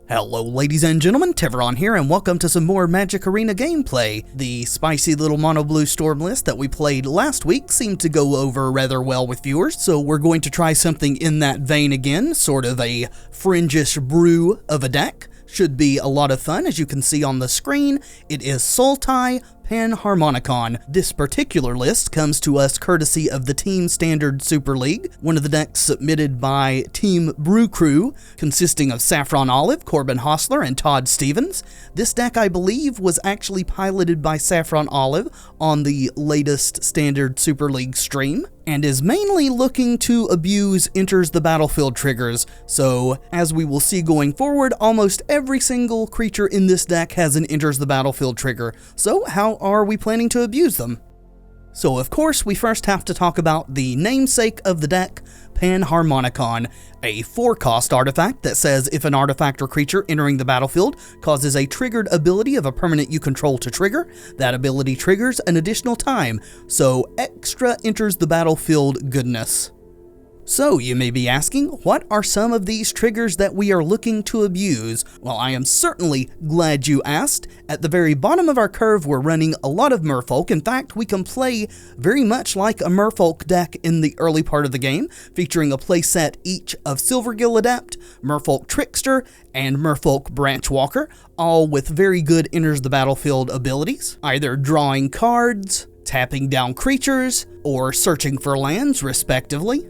Hello ladies and gentlemen, Tevaron here, and welcome to some more Magic Arena gameplay. The spicy little mono blue storm list that we played last week seemed to go over rather well with viewers, so we're going to try something in that vein again, sort of a fringish brew of a deck. Should be a lot of fun. As you can see on the screen, it is Sultai Panharmonicon. This particular list comes to us courtesy of the Team Standard Super League, one of the decks submitted by Team Brew Crew, consisting of Saffron Olive, Corbin Hostler, and Todd Stevens. This deck, I believe, was actually piloted by Saffron Olive on the latest Standard Super League stream, and is mainly looking to abuse Enters the Battlefield triggers. So, as we will see going forward, almost every single creature in this deck has an Enters the Battlefield trigger. So, how are we planning to abuse them? So of course, we first have to talk about the namesake of the deck, Panharmonicon, a 4-cost artifact that says if an artifact or creature entering the battlefield causes a triggered ability of a permanent you control to trigger, that ability triggers an additional time, so extra Enters the Battlefield goodness. So, you may be asking, what are some of these triggers that we are looking to abuse? Well, I am certainly glad you asked. At the very bottom of our curve, we're running a lot of Merfolk. In fact, we can play very much like a Merfolk deck in the early part of the game, featuring a playset each of Silvergill Adept, Merfolk Trickster, and Merfolk Branchwalker, all with very good Enters the Battlefield abilities, either drawing cards, tapping down creatures, or searching for lands, respectively.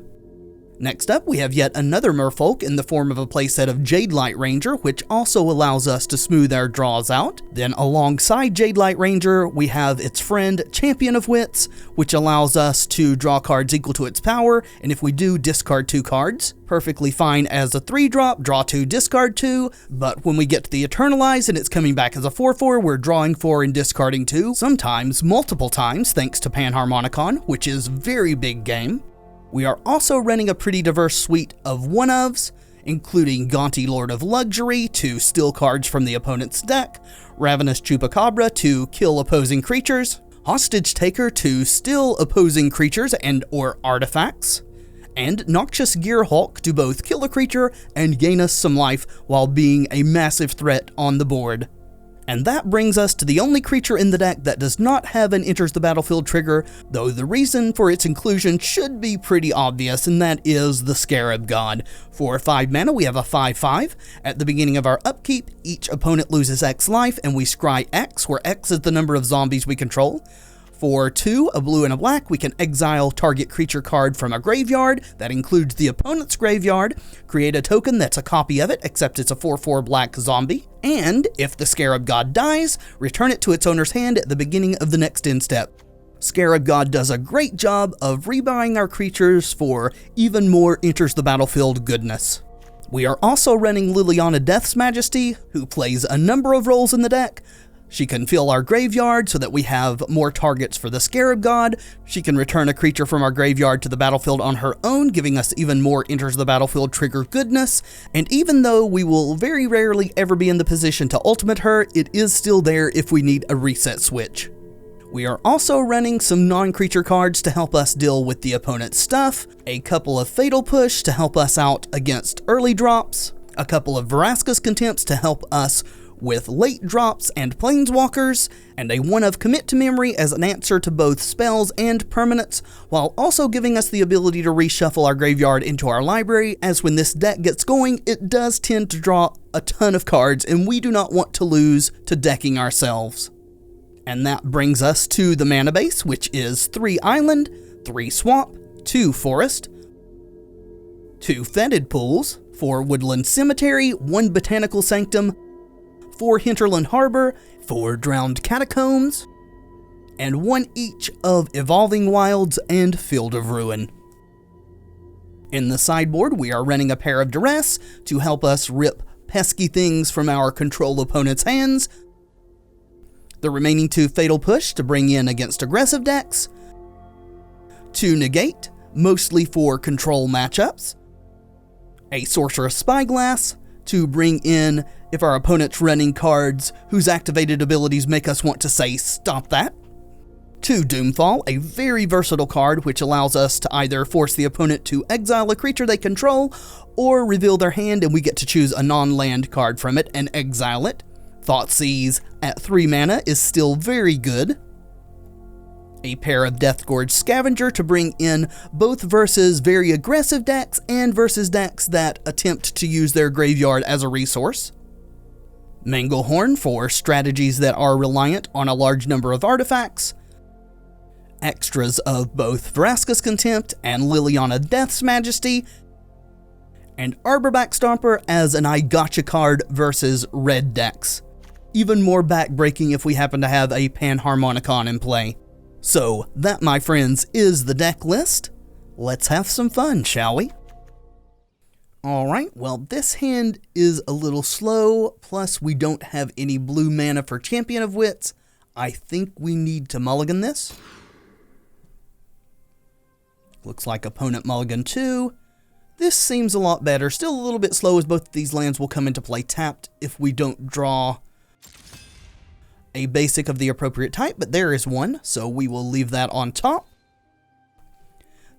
Next up, we have yet another Merfolk in the form of a playset of Jadelight Ranger, which also allows us to smooth our draws out. Then alongside Jadelight Ranger, we have its friend Champion of Wits, which allows us to draw cards equal to its power, and if we do, discard 2 cards. Perfectly fine as a 3-drop, draw 2, discard 2, but when we get to the Eternalize and it's coming back as a 4/4, we're drawing 4 and discarding 2, sometimes multiple times thanks to Panharmonicon, which is very big game. We are also running a pretty diverse suite of one-ofs, including Gaunty Lord of Luxury to steal cards from the opponent's deck, Ravenous Chupacabra to kill opposing creatures, Hostage Taker to steal opposing creatures and or artifacts, and Noxious Gearhulk to both kill a creature and gain us some life while being a massive threat on the board. And that brings us to the only creature in the deck that does not have an Enters the Battlefield trigger, though the reason for its inclusion should be pretty obvious, and that is the Scarab God. For 5 mana, we have a 5/5. At the beginning of our upkeep, each opponent loses X life, and we scry X, where X is the number of zombies we control. For 2, a blue and a black, we can exile target creature card from a graveyard, that includes the opponent's graveyard, create a token that's a copy of it, except it's a 4/4 black zombie, and if the Scarab God dies, return it to its owner's hand at the beginning of the next end step. Scarab God does a great job of rebuying our creatures for even more Enters the Battlefield goodness. We are also running Liliana Death's Majesty, who plays a number of roles in the deck. She can fill our graveyard so that we have more targets for the Scarab God. She can return a creature from our graveyard to the battlefield on her own, giving us even more Enters the Battlefield trigger goodness. And even though we will very rarely ever be in the position to ultimate her, it is still there if we need a reset switch. We are also running some non-creature cards to help us deal with the opponent's stuff, a couple of Fatal Push to help us out against early drops, a couple of Vraska's Contempts to help us with late drops and planeswalkers, and a 1-of Commit to Memory as an answer to both spells and permanents, while also giving us the ability to reshuffle our graveyard into our library, as when this deck gets going, it does tend to draw a ton of cards, and we do not want to lose to decking ourselves. And that brings us to the mana base, which is 3 Island, 3 Swamp, 2 Forest, 2 Fetid Pools, 4 Woodland Cemetery, 1 Botanical Sanctum, 4 Hinterland Harbor, 4 Drowned Catacombs, and 1 each of Evolving Wilds and Field of Ruin. In the sideboard, we are running a pair of Duress to help us rip pesky things from our control opponent's hands, the remaining 2 Fatal Push to bring in against aggressive decks, 2 Negate, mostly for control matchups, a Sorcerous Spyglass to bring in if our opponent's running cards whose activated abilities make us want to say, stop that. 2 Doomfall, a very versatile card which allows us to either force the opponent to exile a creature they control, or reveal their hand and we get to choose a non-land card from it and exile it. Thoughtseize at 3 mana is still very good. A pair of Deathgorge Scavenger to bring in both versus very aggressive decks and versus decks that attempt to use their graveyard as a resource. Manglehorn for strategies that are reliant on a large number of artifacts. Extras of both Vraska's Contempt and Liliana Death's Majesty, and Arborback Stomper as an I Gotcha card versus red decks. Even more backbreaking if we happen to have a Panharmonicon in play. So that, my friends, is the deck list. Let's have some fun, shall we? Alright, well, this hand is a little slow, plus we don't have any blue mana for Champion of Wits. I think we need to mulligan this. Looks like opponent mulligan 2. This seems a lot better. Still a little bit slow as both of these lands will come into play tapped if we don't draw a basic of the appropriate type, but there is one, so we will leave that on top.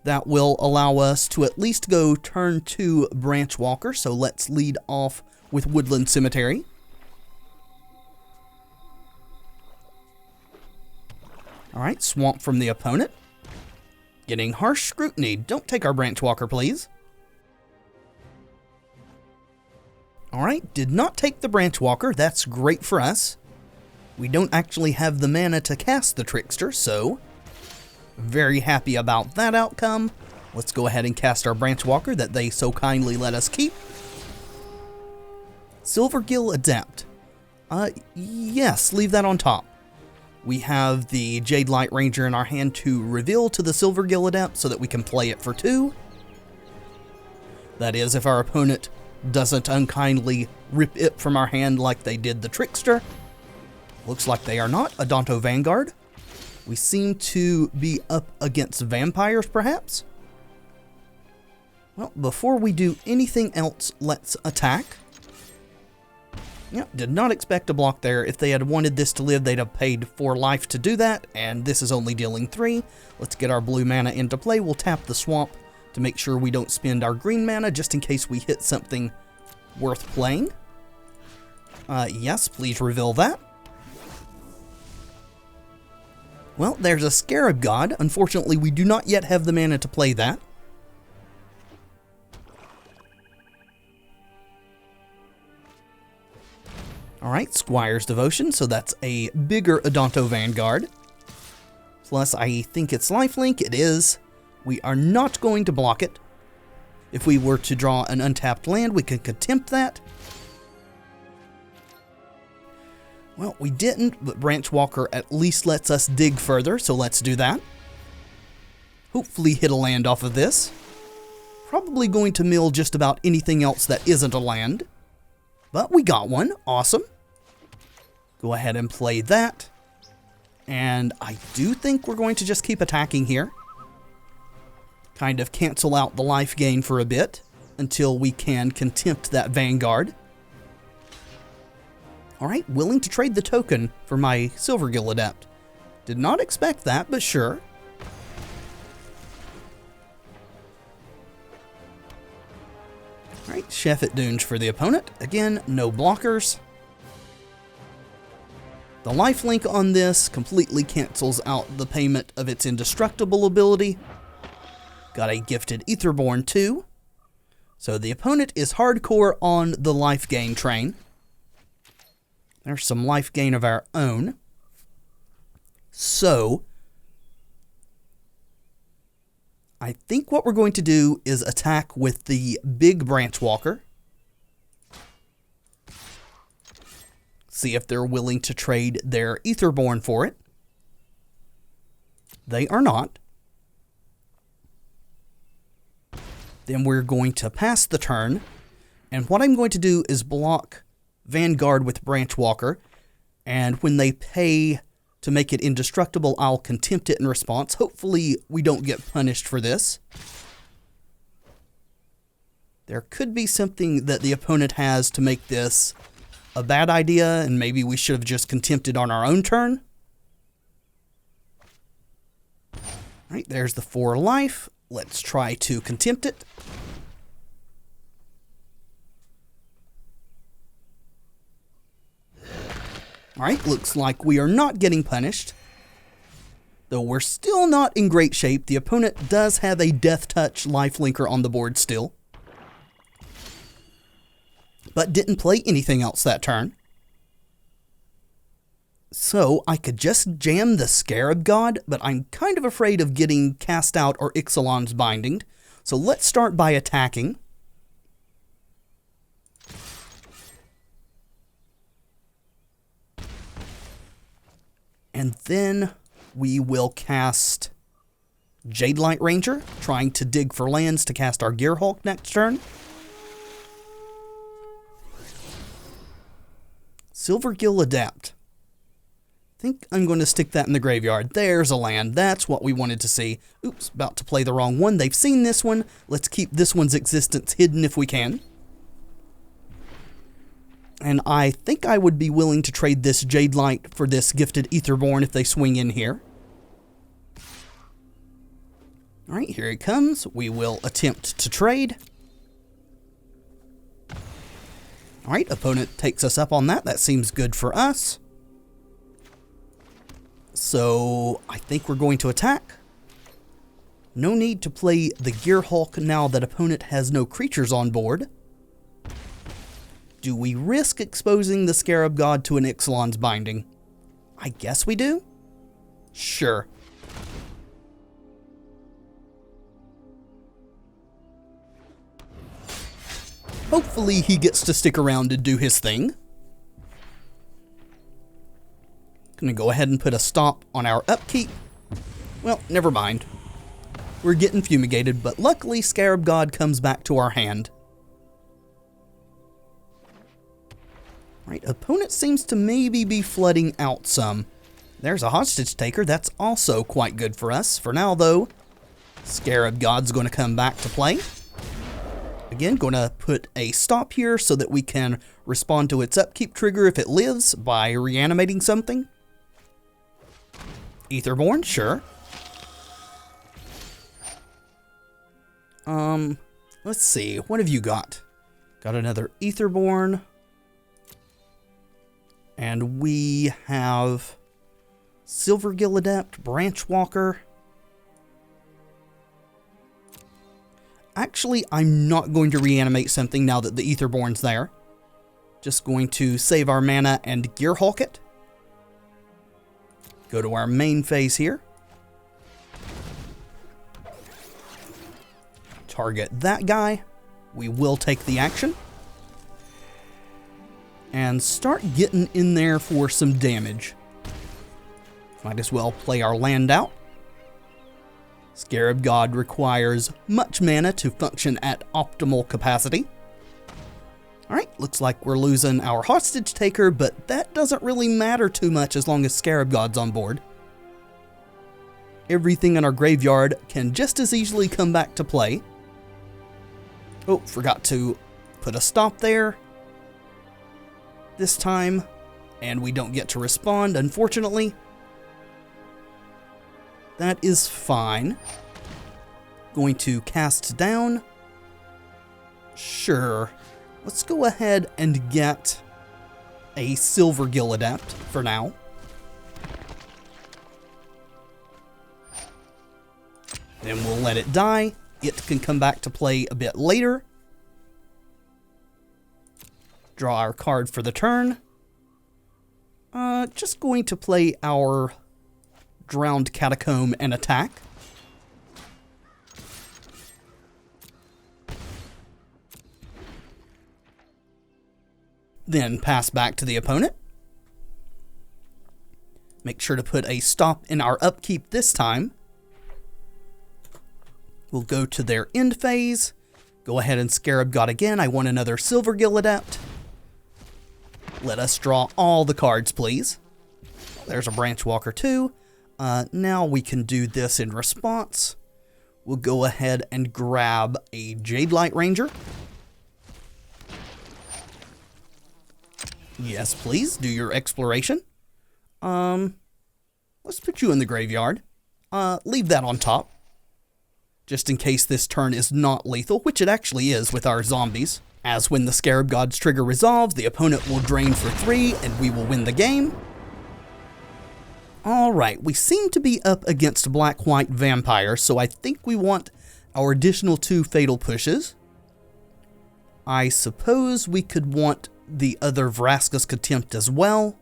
That will allow us to at least go turn 2 Branch Walker, so let's lead off with Woodland Cemetery. Alright, Swamp from the opponent. Getting Harsh Scrutiny. Don't take our Branch Walker, please. Alright, did not take the Branch Walker. That's great for us. We don't actually have the mana to cast the Trickster, so very happy about that outcome. Let's go ahead and cast our Branch Walker that they so kindly let us keep. Silvergill Adept. Yes, leave that on top. We have the Jade Light Ranger in our hand to reveal to the Silvergill Adept so that we can play it for 2. That is, if our opponent doesn't unkindly rip it from our hand like they did the Trickster. Looks like they are not. Adonto Vanguard. We seem to be up against vampires, perhaps? Well, before we do anything else, let's attack. Yep, did not expect a block there. If they had wanted this to live, they'd have paid 4 life to do that, and this is only dealing 3. Let's get our blue mana into play. We'll tap the swamp to make sure we don't spend our green mana, just in case we hit something worth playing. Yes, please reveal that. Well, there's a Scarab God. Unfortunately, we do not yet have the mana to play that. Alright, Squire's Devotion, so that's a bigger Adonto Vanguard. Plus, I think it's lifelink. It is. We are not going to block it. If we were to draw an untapped land, we can contempt that. Well, we didn't, but Branch Walker at least lets us dig further, so let's do that. Hopefully hit a land off of this. Probably going to mill just about anything else that isn't a land. But we got one. Awesome. Go ahead and play that. And I do think we're going to just keep attacking here. Kind of cancel out the life gain for a bit until we can contempt that Vanguard. Alright, willing to trade the token for my Silvergill Adept. Did not expect that, but sure. Alright, Sheffet Dunge for the opponent. Again, no blockers. The lifelink on this completely cancels out the payment of its indestructible ability. Got a Gifted Aetherborn too. So the opponent is hardcore on the life gain train. There's some life gain of our own. So I think what we're going to do is attack with the big Branch Walker. See if they're willing to trade their Aetherborn for it. They are not. Then we're going to pass the turn. And what I'm going to do is block Vanguard with Branch Walker. And when they pay to make it indestructible, I'll contempt it in response. Hopefully we don't get punished for this. There could be something that the opponent has to make this a bad idea, and maybe we should have just contempted on our own turn. Alright, there's the 4 life. Let's try to contempt it. Alright, looks like we are not getting punished. Though we're still not in great shape. The opponent does have a Death Touch lifelinker on the board still. But didn't play anything else that turn. So I could just jam the Scarab God, but I'm kind of afraid of getting Cast Out or Ixalan's Binding. So let's start by attacking. And then we will cast Jadelight Ranger, trying to dig for lands to cast our Gearhulk next turn. Silvergill Adept. I think I'm going to stick that in the graveyard. There's a land. That's what we wanted to see. Oops, about to play the wrong one. They've seen this one. Let's keep this one's existence hidden if we can. And I think I would be willing to trade this Jadelight for this Gifted Aetherborn if they swing in here. Alright, here it comes. We will attempt to trade. Alright, opponent takes us up on that. That seems good for us. So, I think we're going to attack. No need to play the Gearhulk now that opponent has no creatures on board. Do we risk exposing the Scarab God to an Ixalan's Binding? I guess we do? Sure. Hopefully he gets to stick around and do his thing. Gonna go ahead and put a stop on our upkeep. Well, never mind. We're getting fumigated, but luckily Scarab God comes back to our hand. Right, opponent seems to maybe be flooding out some. There's a hostage taker. That's also quite good for us. For now, though, Scarab God's going to come back to play. Again, going to put a stop here so that we can respond to its upkeep trigger if it lives by reanimating something. Aetherborn, sure. Let's see. What have you got? Got another Aetherborn. And we have Silvergill Adept, Branchwalker. Actually, I'm not going to reanimate something now that the Aetherborn's there. Just going to save our mana and Gearhulk it. Go to our main phase here. Target that guy. We will take the action. And start getting in there for some damage. Might as well play our land out. Scarab God requires much mana to function at optimal capacity. Alright, looks like we're losing our hostage taker, but that doesn't really matter too much as long as Scarab God's on board. Everything in our graveyard can just as easily come back to play. Oh, forgot to put a stop there. This time, and we don't get to respond, unfortunately. That is fine. Going to cast down. Sure. Let's go ahead and get a Silvergill Adept for now. Then we'll let it die. It can come back to play a bit later. Draw our card for the turn. Just going to play our Drowned Catacomb and attack. Then pass back to the opponent. Make sure to put a stop in our upkeep this time. We'll go to their end phase. Go ahead and Scarab God again. I want another Silvergill Adept. Let us draw all the cards, please. There's a Branchwalker too. Now we can do this in response. We'll go ahead and grab a Jadelight Ranger. Yes, please, do your exploration. Let's put you in the graveyard. leave that on top, just in case this turn is not lethal, which it actually is with our zombies. As when the Scarab God's trigger resolves, the opponent will drain for 3 and we will win the game. Alright, we seem to be up against Black-White Vampire, so I think we want our additional 2 fatal pushes. I suppose we could want the other Vraska's Contempt as well.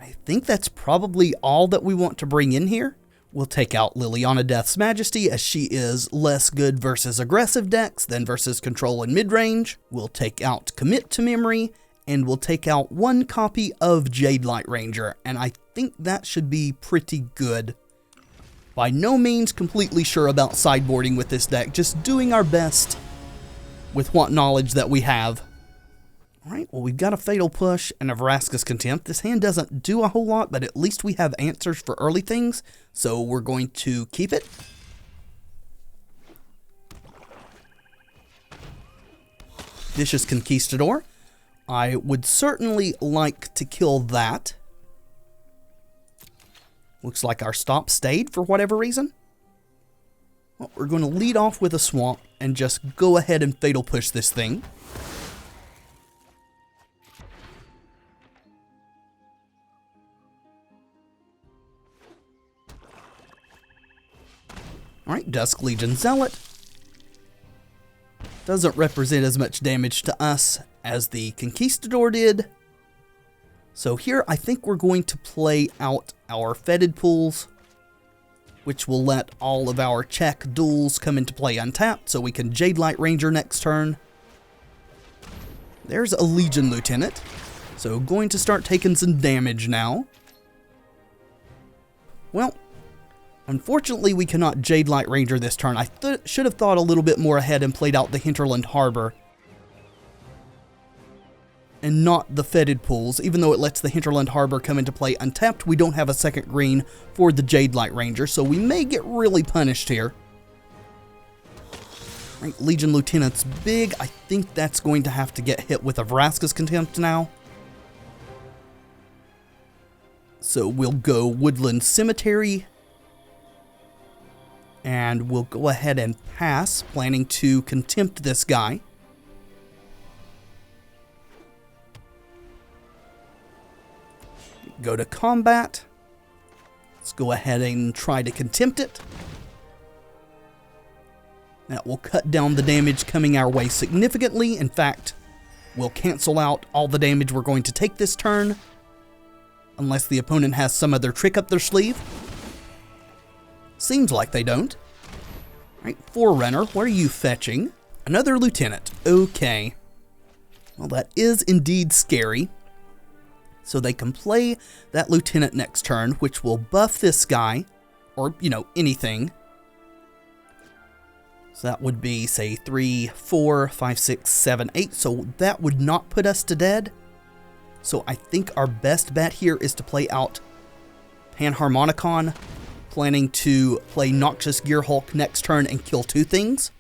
I think that's probably all that we want to bring in here. We'll take out Liliana Death's Majesty, as she is less good versus aggressive decks than versus control and mid-range. We'll take out Commit to Memory, and we'll take out 1 copy of Jade Light Ranger, and I think that should be pretty good. By no means completely sure about sideboarding with this deck, just doing our best with what knowledge that we have. Alright, well, we've got a Fatal Push and a Vraska's Contempt. This hand doesn't do a whole lot, but at least we have answers for early things, so we're going to keep it. Vicious Conquistador. I would certainly like to kill that. Looks like our stop stayed for whatever reason. Well, we're going to lead off with a Swamp and just go ahead and Fatal Push this thing. Alright, Dusk Legion Zealot. Doesn't represent as much damage to us as the Conquistador did. So here I think we're going to play out our Fetid Pools, which will let all of our check duels come into play untapped, so we can Jade Light Ranger next turn. There's a Legion Lieutenant, so going to start taking some damage now. Well, unfortunately, we cannot Jade Light Ranger this turn. I should have thought a little bit more ahead and played out the Hinterland Harbor and not the Fetid Pools. Even though it lets the Hinterland Harbor come into play untapped, we don't have a second green for the Jade Light Ranger, so we may get really punished here. Right, Legion Lieutenant's big. I think that's going to have to get hit with a Vraska's Contempt now. So we'll go Woodland Cemetery. And we'll go ahead and pass, planning to Contempt this guy. Go to combat. Let's go ahead and try to Contempt it. That will cut down the damage coming our way significantly. In fact, we'll cancel out all the damage we're going to take this turn, unless the opponent has some other trick up their sleeve. Seems like they don't. Right, Forerunner, what are you fetching? Another Lieutenant. Okay. Well, that is indeed scary. So they can play that Lieutenant next turn, which will buff this guy, or, you know, anything. So that would be, say, 3, 4, 5, 6, 7, 8. So that would not put us to dead. So I think our best bet here is to play out Panharmonicon, planning to play Noxious Gearhulk next turn and kill 2 things.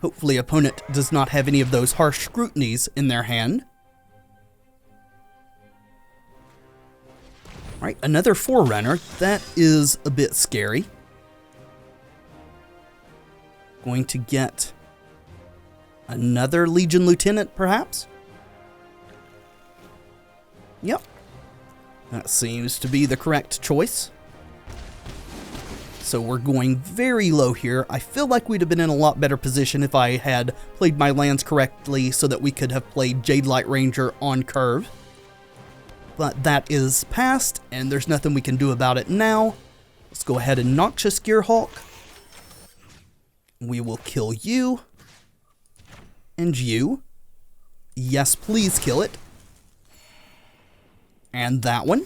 Hopefully opponent does not have any of those harsh scrutinies in their hand. Alright, another Forerunner. That is a bit scary. Going to get another Legion Lieutenant, perhaps? Yep. That seems to be the correct choice. So we're going very low here. I feel like we'd have been in a lot better position if I had played my lands correctly so that we could have played Jade Light Ranger on curve. But that is past, and there's nothing we can do about it now. Let's go ahead and Noxious Gearhulk. We will kill you. And you. Yes, please kill it. And that one.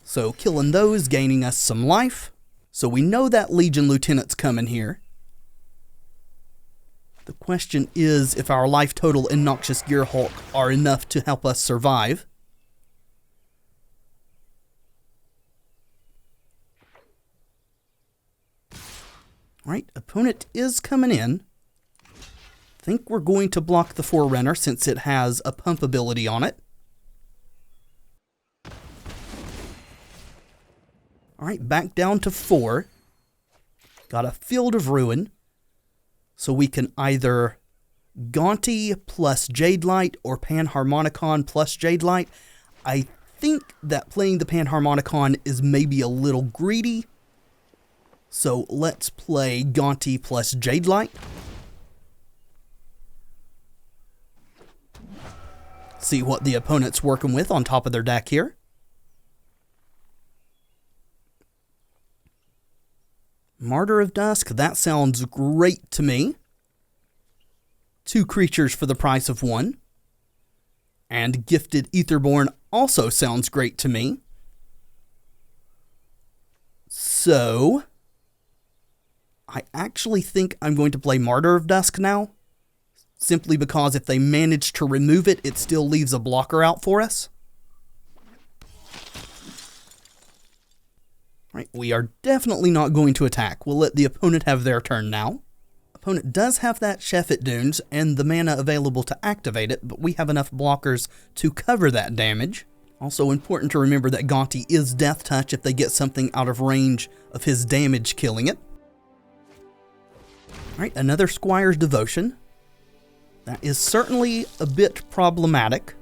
So killing those, gaining us some life. So we know that Legion Lieutenant's coming here. The question is if our life total and Noxious Gearhulk are enough to help us survive. Alright, opponent is coming in. Think we're going to block the Forerunner since it has a pump ability on it. Alright, back down to 4. Got a Field of Ruin. So we can either Gaunty plus Jade Light or Panharmonicon plus Jade Light. I think that playing the Panharmonicon is maybe a little greedy. So let's play Gaunty plus Jade Light. See what the opponent's working with on top of their deck here. Martyr of Dusk, that sounds great to me. 2 creatures for the price of 1. And Gifted Aetherborn also sounds great to me. So, I actually think I'm going to play Martyr of Dusk now. Simply because if they manage to remove it, it still leaves a blocker out for us. Right, we are definitely not going to attack. We'll let the opponent have their turn now. Opponent does have that Sheffet Dunes and the mana available to activate it, but we have enough blockers to cover that damage. Also important to remember that Gaunty is Death Touch if they get something out of range of his damage killing it. Alright, another Squire's Devotion. That is certainly a bit problematic.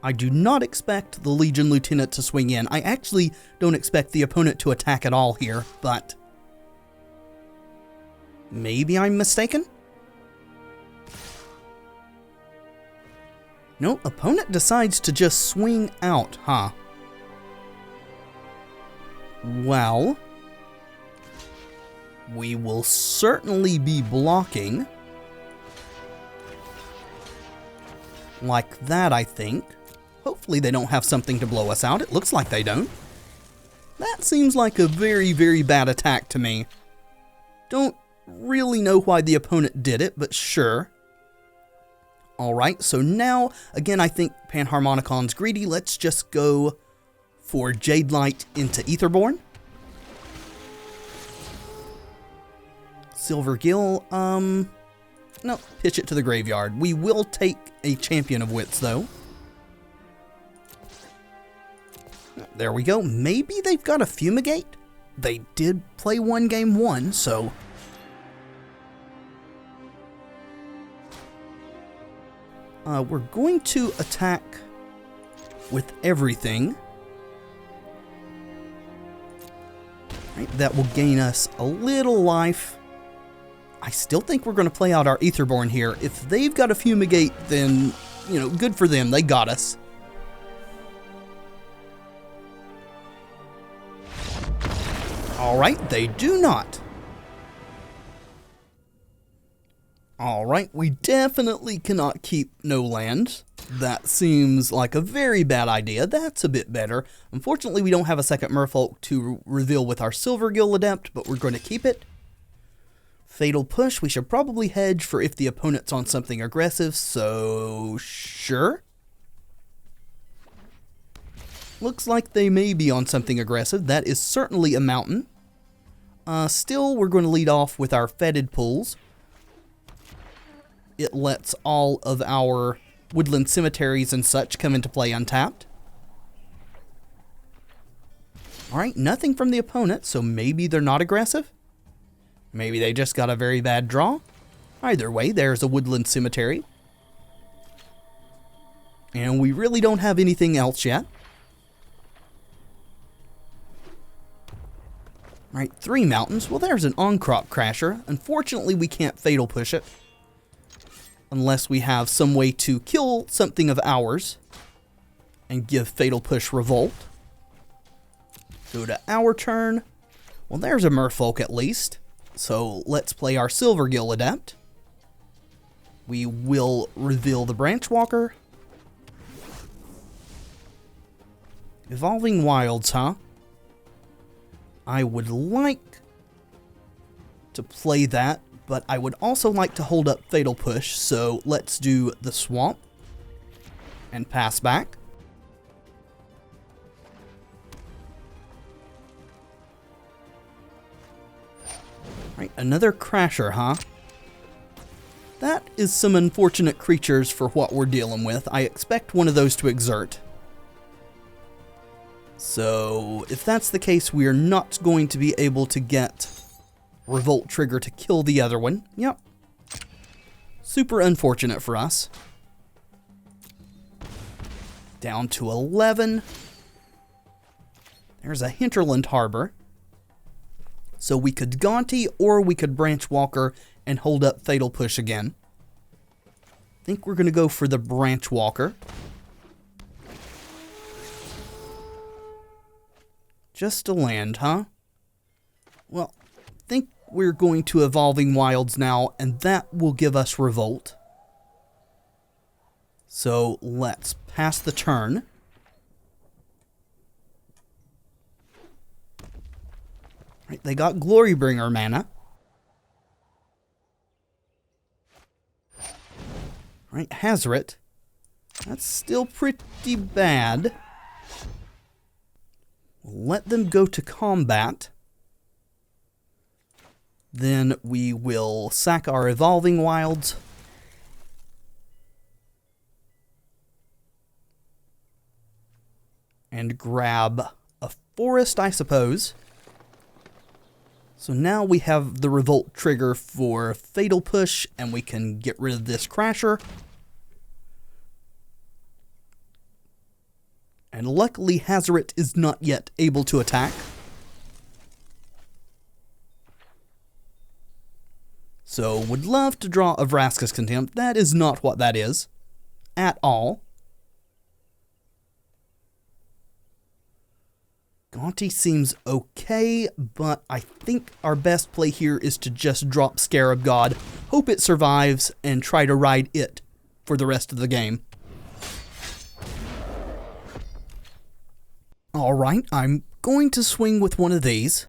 I do not expect the Legion Lieutenant to swing in. I actually don't expect the opponent to attack at all here, but maybe I'm mistaken? No, opponent decides to just swing out, huh? Well, we will certainly be blocking. Like that, I think. Hopefully they don't have something to blow us out. It looks like they don't. That seems like a very, very bad attack to me. Don't really know why the opponent did it, but sure. Alright, so now, again, I think Panharmonicon's greedy. Let's just go for Jade Light into Aetherborn. Silver Gill, no, pitch it to the graveyard. We will take a Champion of Wits, though. There we go. Maybe they've got a Fumigate? They did play 1 game 1, so we're going to attack with everything. Right, that will gain us a little life. I still think we're going to play out our Aetherborn here. If they've got a Fumigate, then, you know, good for them. They got us. Alright, they do not. Alright, we definitely cannot keep no lands. That seems like a very bad idea. That's a bit better. Unfortunately, we don't have a second Merfolk to reveal with our Silvergill Adept, but we're going to keep it. Fatal Push, we should probably hedge for if the opponent's on something aggressive, so sure. Looks like they may be on something aggressive. That is certainly a mountain. Still, we're going to lead off with our Fetid Pools. It lets all of our woodland cemeteries and such come into play untapped. Alright, nothing from the opponent, so maybe they're not aggressive. Maybe they just got a very bad draw. Either way, there's a woodland cemetery. And we really don't have anything else yet. Right, 3 mountains. Well, there's an on-crop crasher. Unfortunately, we can't fatal push it. Unless we have some way to kill something of ours. And give fatal push revolt. Go to our turn. Well, there's a Merfolk at least. So let's play our Silvergill Adept. We will reveal the Branchwalker. Evolving Wilds, huh? I would like to play that, but I would also like to hold up Fatal Push, so let's do the Swamp and pass back. Right, another Crasher, huh? That is some unfortunate creatures for what we're dealing with. I expect one of those to exert. So if that's the case, we are not going to be able to get Revolt Trigger to kill the other one. Yep. Super unfortunate for us. Down to 11. There's a Hinterland Harbor. So we could Gaunty or we could Branch Walker and hold up Fatal Push again. I think we're going to go for the Branch Walker. Just a land, huh? Well, I think we're going to Evolving Wilds now, and that will give us Revolt. So let's pass the turn. Right, they got Glorybringer mana. Right, Hazoret. That's still pretty bad. Let them go to combat. Then we will sack our Evolving Wilds. And grab a forest, I suppose. So now we have the Revolt Trigger for Fatal Push, and we can get rid of this Crasher. And luckily, Hazoret is not yet able to attack. So, would love to draw a Vraska's Contempt. That is not what that is. At all. Gaunty seems okay, but I think our best play here is to just drop Scarab God, hope it survives, and try to ride it for the rest of the game. Alright, I'm going to swing with one of these.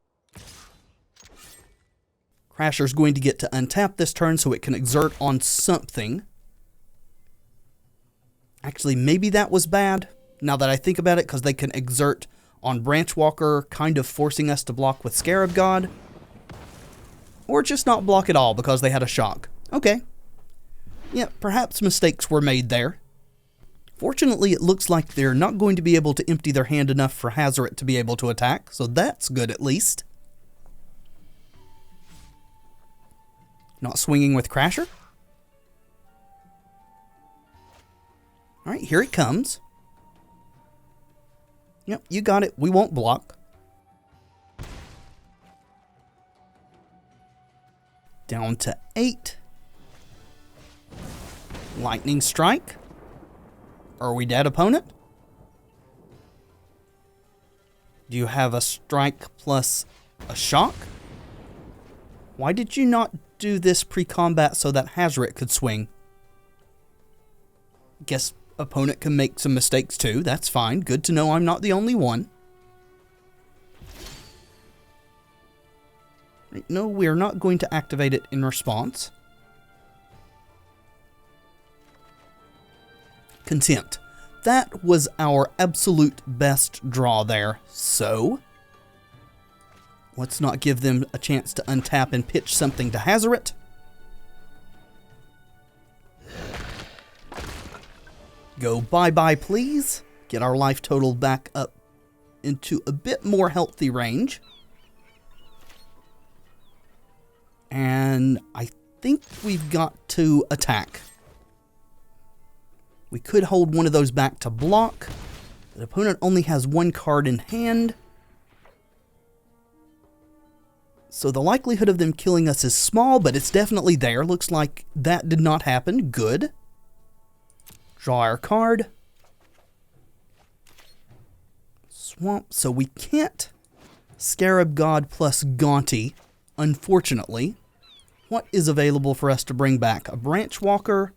Crasher's going to get to untap this turn so it can exert on something. Actually, maybe that was bad, now that I think about it, because they can exert on Branch Walker, kind of forcing us to block with Scarab God. Or just not block at all because they had a shock. Okay. Yeah, perhaps mistakes were made there. Fortunately, it looks like they're not going to be able to empty their hand enough for Hazoret to be able to attack, so that's good at least. Not swinging with Crasher. Alright, here it comes. Yep, you got it. We won't block. Down to 8. Lightning Strike. Are we dead, opponent? Do you have a strike plus a shock? Why did you not do this pre-combat so that Hazoret could swing? Guess opponent can make some mistakes too. That's fine. Good to know I'm not the only one. No, we're not going to activate it in response. Contempt. That was our absolute best draw there. So, let's not give them a chance to untap and pitch something to Hazoret. Go bye-bye, please. Get our life total back up into a bit more healthy range. And I think we've got to attack. We could hold one of those back to block. The opponent only has one card in hand. So the likelihood of them killing us is small, but it's definitely there. Looks like that did not happen. Good. Draw our card. Swamp. So we can't Scarab God plus Gaunty, unfortunately. What is available for us to bring back? A Branch Walker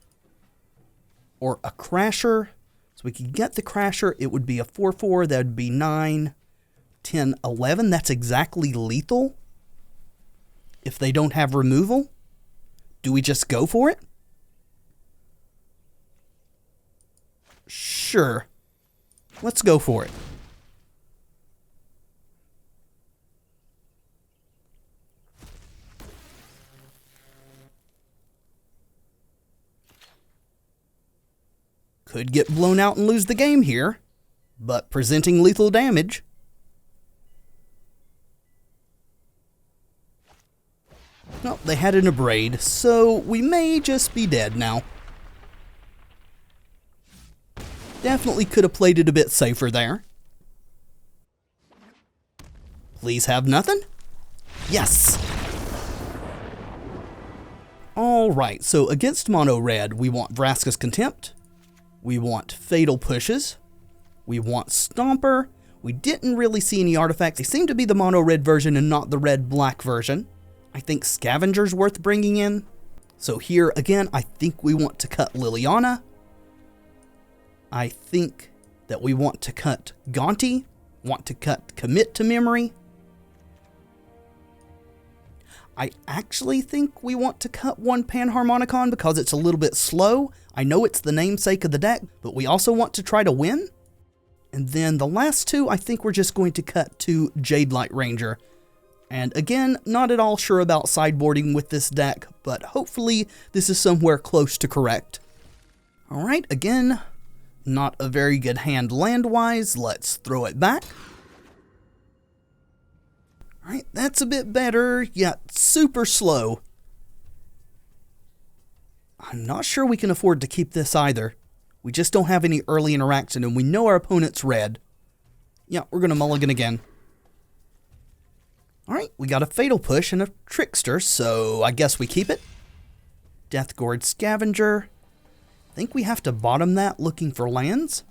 or a Crasher. So we could get the Crasher. It would be a 4/4. That would be 9, 10, 11. That's exactly lethal. If they don't have removal, do we just go for it? Sure. Let's go for it. Could get blown out and lose the game here, but presenting lethal damage. Well, they had an abrade, so we may just be dead now. Definitely could have played it a bit safer there. Please have nothing? Yes! Alright, so against Mono Red, we want Vraska's Contempt. We want Fatal Pushes. We want Stomper. We didn't really see any artifacts. They seem to be the Mono Red version and not the Red-Black version. I think Scavenger's worth bringing in. So here, again, I think we want to cut Liliana. I think that we want to cut Gaunty. Want to cut Commit to Memory. I actually think we want to cut one Panharmonicon because it's a little bit slow. I know it's the namesake of the deck, but we also want to try to win. And then the last two, I think we're just going to cut to Jade Light Ranger. And again, not at all sure about sideboarding with this deck, but hopefully this is somewhere close to correct. Alright, again, not a very good hand land-wise. Let's throw it back. Alright, that's a bit better, yet super slow. I'm not sure we can afford to keep this either. We just don't have any early interaction, and we know our opponent's red. Yeah, we're going to mulligan again. Alright, we got a Fatal Push and a Trickster, so I guess we keep it. Deathgord Scavenger. I think we have to bottom that looking for lands.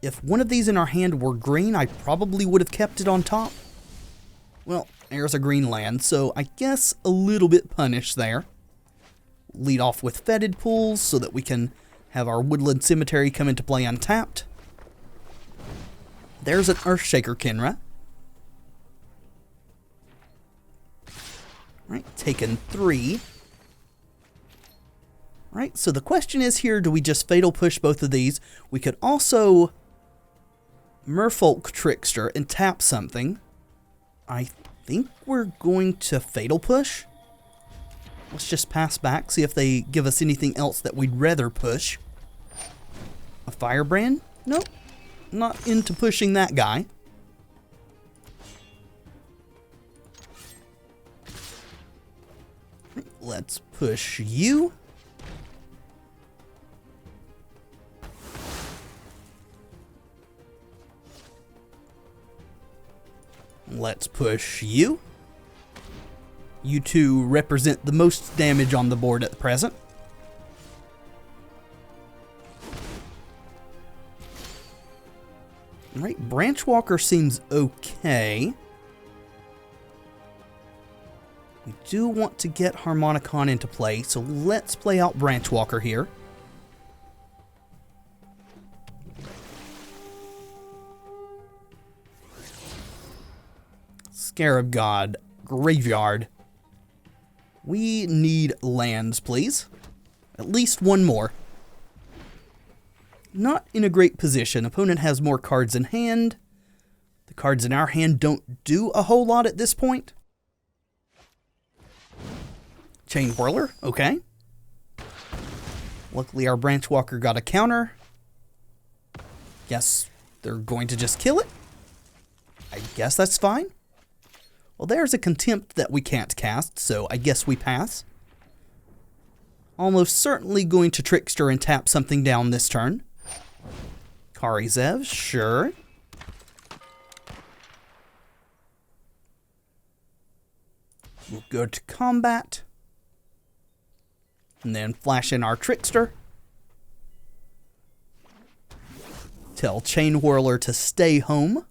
If one of these in our hand were green, I probably would have kept it on top. Well, there's a green land, so I guess a little bit punished there. Lead off with Fetid Pools so that we can have our Woodland Cemetery come into play untapped. There's an Earthshaker Kenra. Right, taken 3. Right, so the question is here, do we just Fatal Push both of these? We could also Merfolk Trickster and tap something. I think we're going to Fatal Push. Let's just pass back, see if they give us anything else that we'd rather push. A Firebrand? Nope. Not into pushing that guy. Let's push you. Let's push you. You two represent the most damage on the board at the present. Alright, Branchwalker seems okay. We do want to get Harmonicon into play, so let's play out Branchwalker here. Scarab God, Graveyard. We need lands, please. At least one more. Not in a great position. Opponent has more cards in hand. The cards in our hand don't do a whole lot at this point. Chain Whirler, okay. Luckily our Branchwalker got a counter. Guess they're going to just kill it. I guess that's fine. Well, there's a Contempt that we can't cast, so I guess we pass. Almost certainly going to Trickster and tap something down this turn. Karizev, sure. We'll go to combat. And then flash in our Trickster. Tell Chain Whirler to stay home.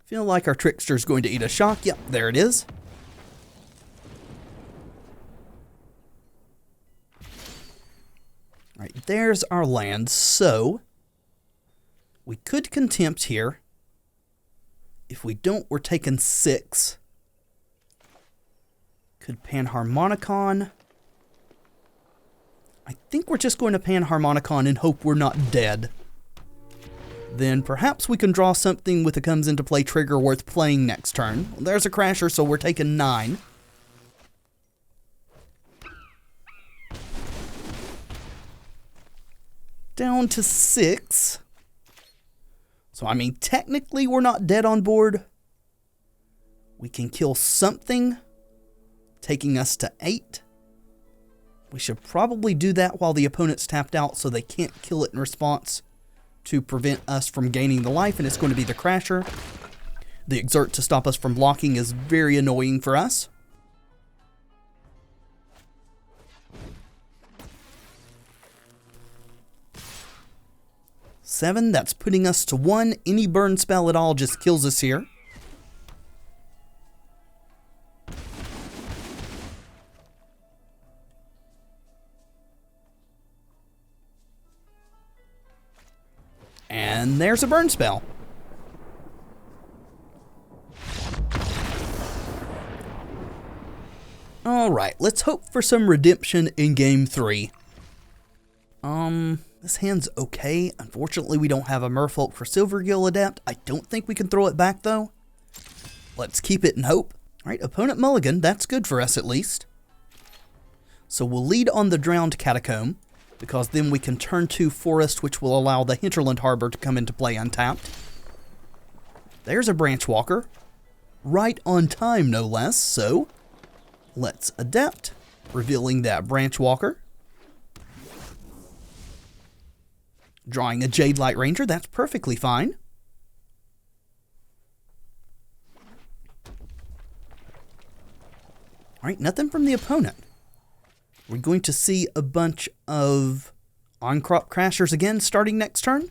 Feel like our Trickster's going to eat a shock. Yep, there it is. Alright, there's our land. So, we could Contempt here. If we don't, we're taking 6. Could Panharmonicon. I think we're just going to Panharmonicon and hope we're not dead. Then perhaps we can draw something with a comes into play trigger worth playing next turn. Well, there's a Crasher, so we're taking 9. down to 6. So, I mean, technically we're not dead on board. We can kill something, taking us to 8. We should probably do that while the opponent's tapped out so they can't kill it in response to prevent us from gaining the life, and it's going to be the Crasher. The Exert to stop us from blocking is very annoying for us. Seven, that's putting us to 1. Any burn spell at all just kills us here. And there's a burn spell. Alright, let's hope for some redemption in game 3. This hand's okay. Unfortunately, we don't have a Merfolk for Silvergill Adept. I don't think we can throw it back, though. Let's keep it and hope. Alright, opponent mulligan. That's good for us, at least. So we'll lead on the Drowned Catacomb, because then we can turn to Forest, which will allow the Hinterland Harbor to come into play untapped. There's a Branch Walker. Right on time, no less, so let's Adept, revealing that Branch Walker. Drawing a Jade Light Ranger, that's perfectly fine. Alright, nothing from the opponent. We're going to see a bunch of on-crop Crashers again starting next turn.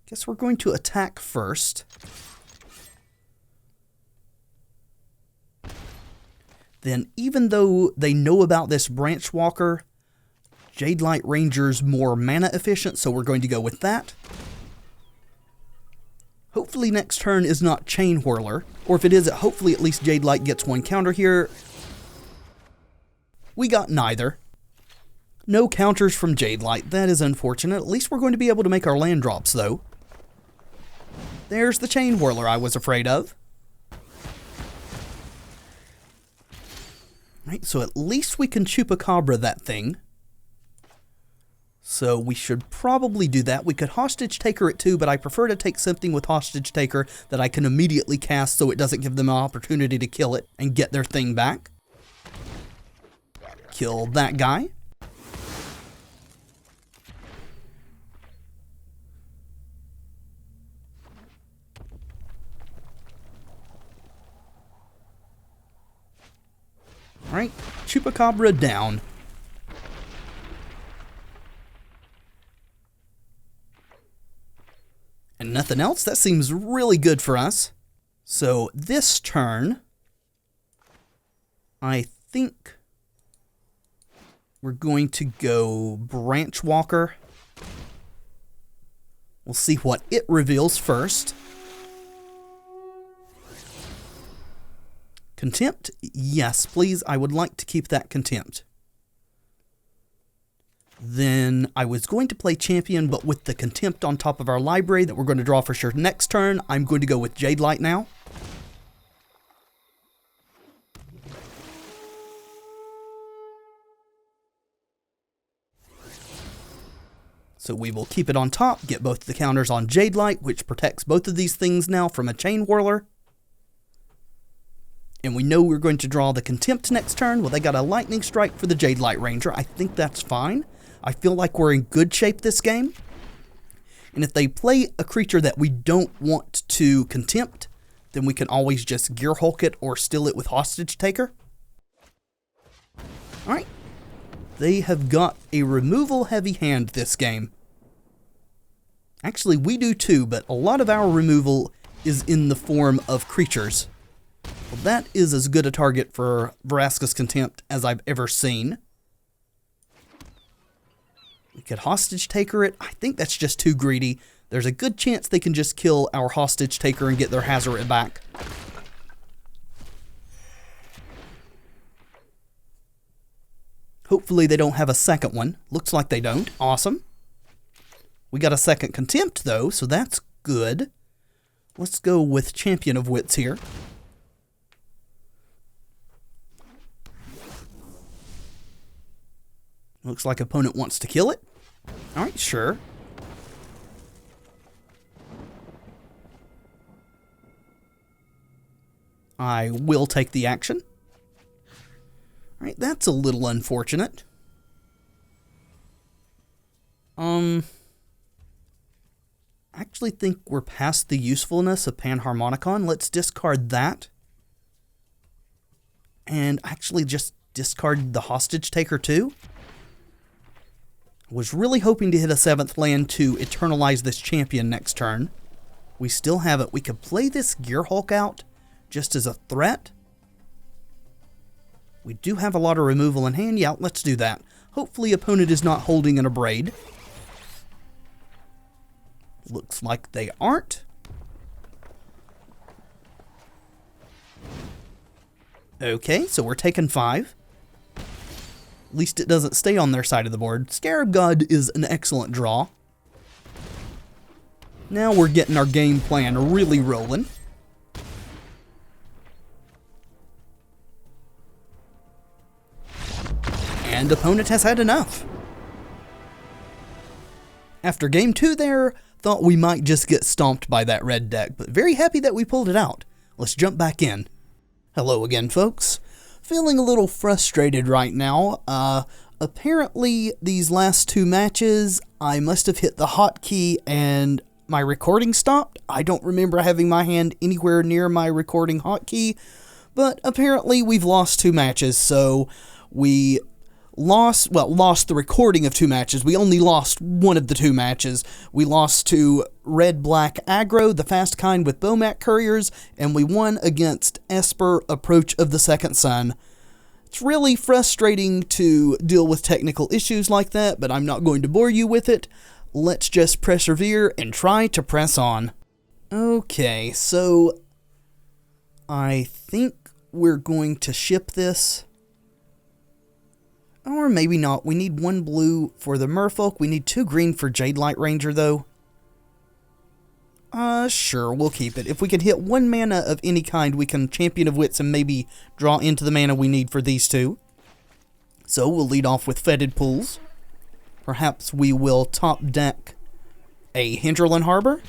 Guess we're going to attack first. Then, even though they know about this Branch Walker, Jade Light Ranger's more mana efficient, so we're going to go with that. Hopefully next turn is not Chain Whirler, or if it is, hopefully at least Jade Light gets 1 counter here. We got neither. No counters from Jade Light, that is unfortunate. At least we're going to be able to make our land drops, though. There's the Chain Whirler I was afraid of. Right, so at least we can Chupacabra that thing. So we should probably do that. We could Hostage Taker it too, but I prefer to take something with Hostage Taker that I can immediately cast so it doesn't give them an opportunity to kill it and get their thing back. Kill that guy. Alright, Chupacabra down. And nothing else? That seems really good for us. So this turn, I think we're going to go Branch Walker. We'll see what it reveals first. Contempt? Yes, please. I would like to keep that Contempt. Then I was going to play Champion, but with the Contempt on top of our library that we're going to draw for sure next turn, I'm going to go with Jade Light now. So we will keep it on top, get both the counters on Jade Light, which protects both of these things now from a Chain Whirler. And we know we're going to draw the Contempt next turn. Well, they got a Lightning Strike for the Jade Light Ranger. I think that's fine. I feel like we're in good shape this game. And if they play a creature that we don't want to Contempt, then we can always just Gear Hulk it or steal it with Hostage Taker. Alright. They have got a removal heavy hand this game. Actually, we do too, but a lot of our removal is in the form of creatures. Well, that is as good a target for Vraska's Contempt as I've ever seen. We could Hostage Taker it. I think that's just too greedy. There's a good chance they can just kill our Hostage Taker and get their Hazoret back. Hopefully they don't have a second one. Looks like they don't. Awesome. We got a second Contempt though, so that's good. Let's go with Champion of Wits here. Looks like opponent wants to kill it. Alright, sure. I will take the action. Alright, that's a little unfortunate. I actually think we're past the usefulness of Panharmonicon. Let's discard that. And actually just discard the hostage taker too. Was really hoping to hit a 7th land to eternalize this champion next turn. We still have it. We could play this Gearhulk out just as a threat. We do have a lot of removal in hand. Yeah, let's do that. Hopefully opponent is not holding an Abrade. Looks like they aren't. Okay, so we're taking 5. At least it doesn't stay on their side of the board. Scarab God is an excellent draw. Now we're getting our game plan really rolling. And opponent has had enough. After game 2 there, thought we might just get stomped by that red deck, but very happy that we pulled it out. Let's jump back in. Hello again, folks. Feeling a little frustrated right now. Apparently, these last 2 matches, I must have hit the hotkey and my recording stopped. I don't remember having my hand anywhere near my recording hotkey, but apparently we've lost 2 matches, so we lost the recording of 2 matches. We only lost one of the 2 matches. We lost to Red Aggro, the fast kind with Bomat Couriers, and we won against Esper Approach of the Second Sun. It's really frustrating to deal with technical issues like that, but I'm not going to bore you with it. Let's just persevere and try to press on. Okay, so I think we're going to ship this. Or maybe not. We need 1 blue for the Merfolk. We need 2 green for Jade Light Ranger, though. Sure, we'll keep it. If we can hit 1 mana of any kind, we can Champion of Wits and maybe draw into the mana we need for these 2. So we'll lead off with Fetid Pools. Perhaps we will top deck a Hinterland Harbor.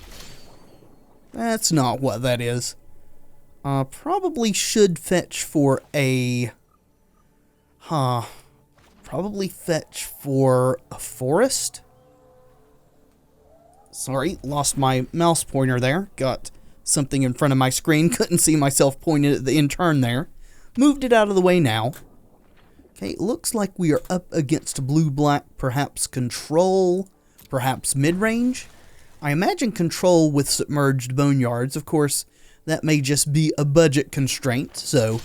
That's not what that is. Probably should fetch for a... Probably fetch for a forest. Sorry, lost my mouse pointer there. Got something in front of my screen. Couldn't see myself pointing at the in turn there. Moved it out of the way now. Okay, looks like we are up against blue-black, perhaps control, perhaps mid-range. I imagine control with submerged boneyards. Of course, that may just be a budget constraint, so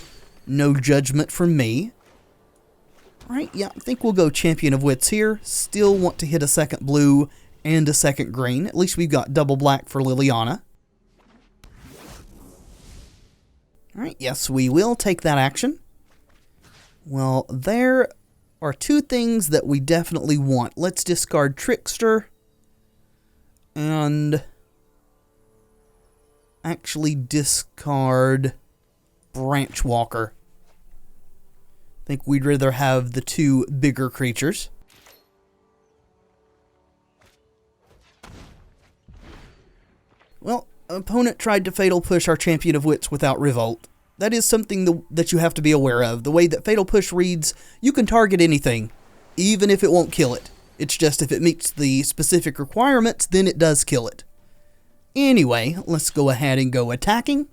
no judgment from me. Alright, yeah, I think we'll go Champion of Wits here. Still want to hit a 2nd blue and a 2nd green. At least we've got double black for Liliana. Alright, yes, we will take that action. Well, there are 2 things that we definitely want. Let's discard Trickster and actually discard Branch Walker. I think we'd rather have the 2 bigger creatures. Well, opponent tried to Fatal Push our Champion of Wits without Revolt. That is something that you have to be aware of. The way that Fatal Push reads, you can target anything, even if it won't kill it. It's just if it meets the specific requirements, then it does kill it. Anyway, let's go ahead and go attacking.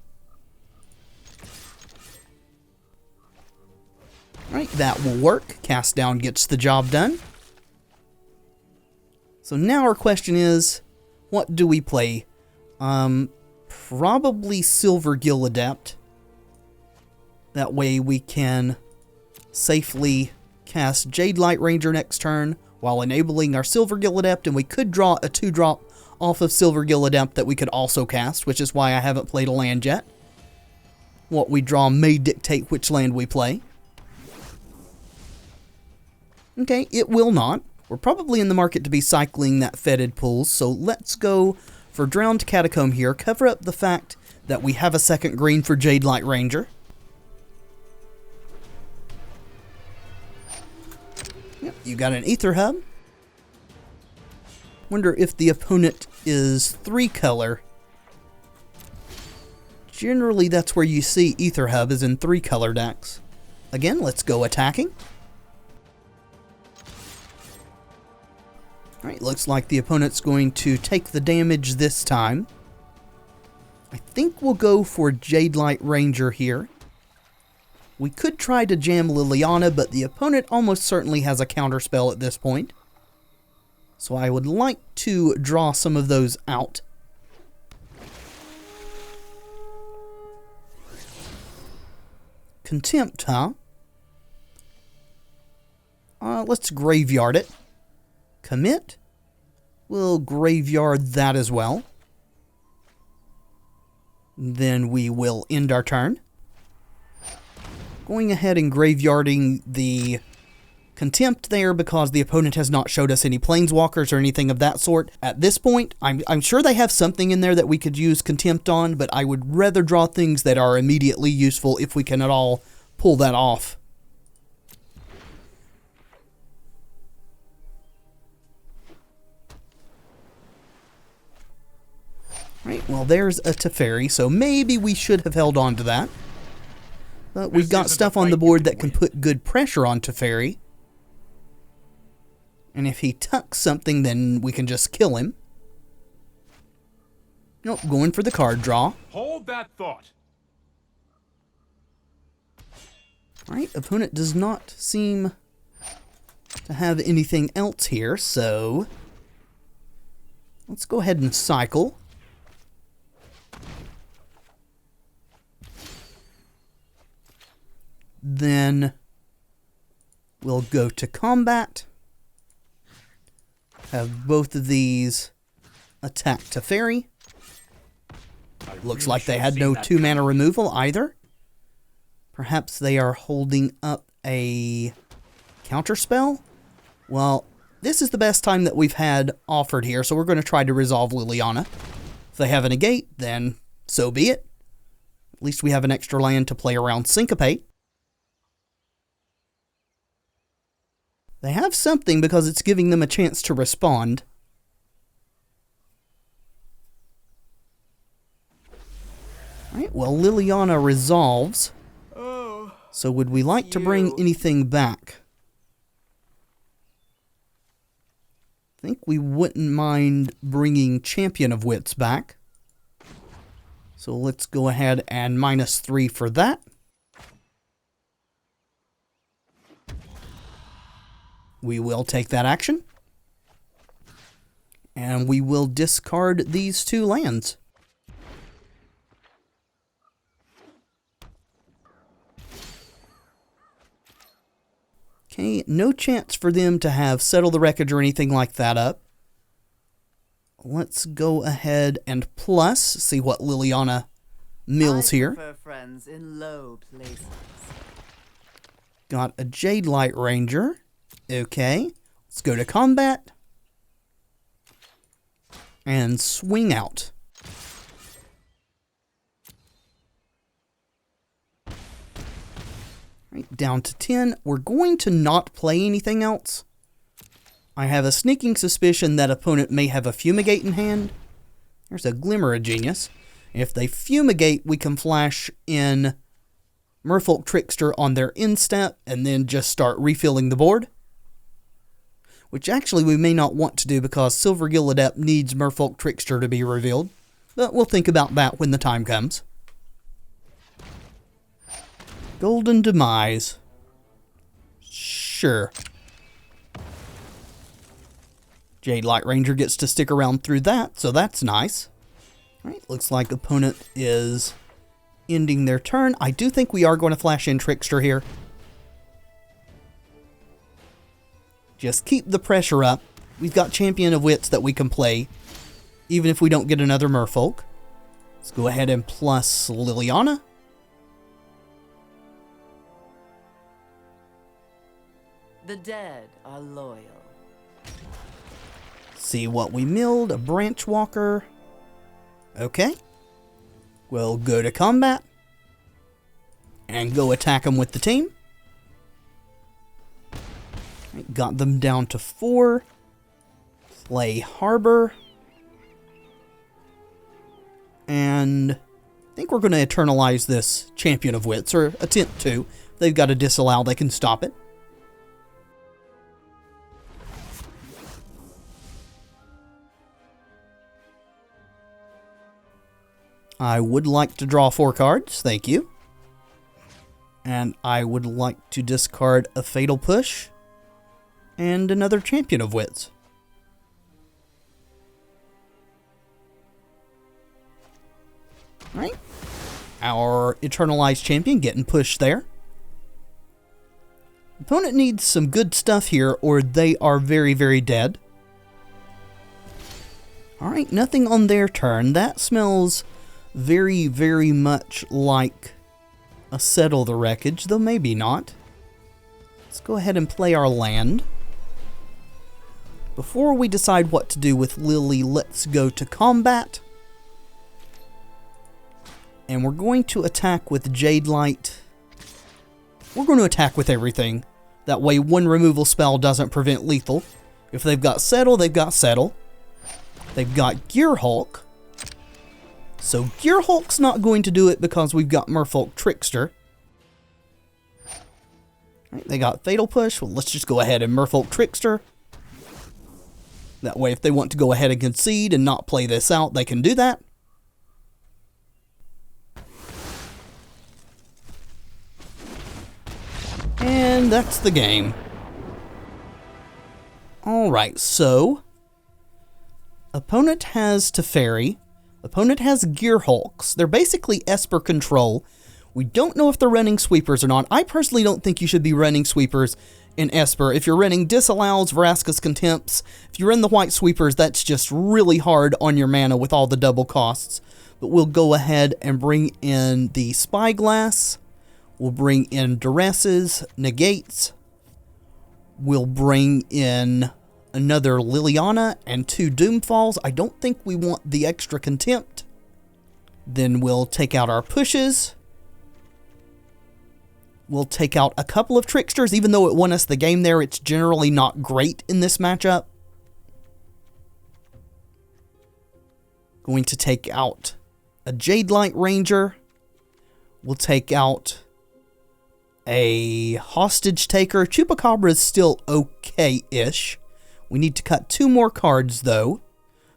Alright, that will work. Cast Down gets the job done. So now our question is, what do we play? Probably Silvergill Adept. That way we can safely cast Jade Light Ranger next turn while enabling our Silvergill Adept, and we could draw a 2-drop off of Silvergill Adept that we could also cast, which is why I haven't played a land yet. What we draw may dictate which land we play. Okay, it will not. We're probably in the market to be cycling that Fetid Pools, so let's go for Drowned Catacomb here, cover up the fact that we have a 2nd green for Jade Light Ranger. Yep, you got an Ether Hub. Wonder if the opponent is 3-color. Generally, that's where you see Ether Hub is in 3-color decks. Again, let's go attacking. Alright, looks like the opponent's going to take the damage this time. I think we'll go for Jadelight Ranger here. We could try to jam Liliana, but the opponent almost certainly has a counterspell at this point. So I would like to draw some of those out. Contempt, huh? Let's graveyard it. Commit. We'll graveyard that as well. Then we will end our turn. Going ahead and graveyarding the Contempt there because the opponent has not showed us any Planeswalkers or anything of that sort. At this point, I'm sure they have something in there that we could use Contempt on, but I would rather draw things that are immediately useful if we can at all pull that off. Right, well there's a Teferi, so maybe we should have held on to that. But we've got stuff on the board that can put good pressure on Teferi. And if he tucks something, then we can just kill him. Nope, going for the card draw. Hold that thought. Alright, opponent does not seem to have anything else here, so let's go ahead and cycle. Then we'll go to combat. Have both of these attack Teferi. Looks like they had no 2-mana removal either. Perhaps they are holding up a counterspell? Well, this is the best time that we've had offered here, so we're going to try to resolve Liliana. If they have a negate, then so be it. At least we have an extra land to play around Syncopate. They have something because it's giving them a chance to respond. Alright, well, Liliana resolves. So would we like to bring anything back? I think we wouldn't mind bringing Champion of Wits back. So let's go ahead and -3 for that. We will take that action. And we will discard these 2 lands. Okay, no chance for them to have Settle the Wreckage or anything like that up. Let's go ahead and plus, see what Liliana mills here. I prefer friends in low places. Got a Jadelight Ranger. Okay, let's go to combat. And swing out. Right, down to 10. We're going to not play anything else. I have a sneaking suspicion that opponent may have a Fumigate in hand. There's a Glimmer of Genius. If they Fumigate, we can flash in Merfolk Trickster on their instep and then just start refilling the board. Which actually we may not want to do because Silvergill Adept needs Merfolk Trickster to be revealed. But we'll think about that when the time comes. Golden Demise. Sure. Jadelight Ranger gets to stick around through that, so that's nice. Alright, looks like opponent is ending their turn. I do think we are going to flash in Trickster here. Just keep the pressure up. We've got Champion of Wits that we can play, even if we don't get another Merfolk. Let's go ahead and plus Liliana. The dead are loyal. See what we milled, a Branch Walker. Okay. We'll go to combat. And go attack them with the team. Got them down to 4. Play Harbor. And I think we're going to eternalize this Champion of Wits, or attempt to. If they've got a disallow, they can stop it. I would like to draw 4 cards, thank you. And I would like to discard a Fatal Push and another Champion of Wits. Alright. Our Eternalized Champion getting pushed there. Opponent needs some good stuff here, or they are very, very dead. Alright, nothing on their turn. That smells very, very much like a Settle the Wreckage, though maybe not. Let's go ahead and play our land. Before we decide what to do with Lily, let's go to combat. And we're going to attack with Jade Light. We're going to attack with everything. That way one removal spell doesn't prevent lethal. If they've got Settle, they've got Settle. They've got Gear Hulk. So Gear Hulk's not going to do it because we've got Merfolk Trickster. Right, they got Fatal Push. Well, let's just go ahead and Merfolk Trickster. That way if they want to go ahead and concede and not play this out, they can do that. And that's the game. Alright, so opponent has Teferi. Opponent has Gear Hulks. They're basically Esper Control. We don't know if they're running sweepers or not. I personally don't think you should be running sweepers in Esper. If you're running Disallows, Vraska's Contempts, if you run the white sweepers, that's just really hard on your mana with all the double costs. But we'll go ahead and bring in the Spyglass. We'll bring in Duresses, Negates. We'll bring in another Liliana and 2 Doomfalls. I don't think we want the extra Contempt. Then we'll take out our pushes. We'll take out a couple of Tricksters. Even though it won us the game there, it's generally not great in this matchup. Going to take out a Jade Light Ranger. We'll take out a Hostage Taker. Chupacabra is still okay-ish. We need to cut 2 more cards, though.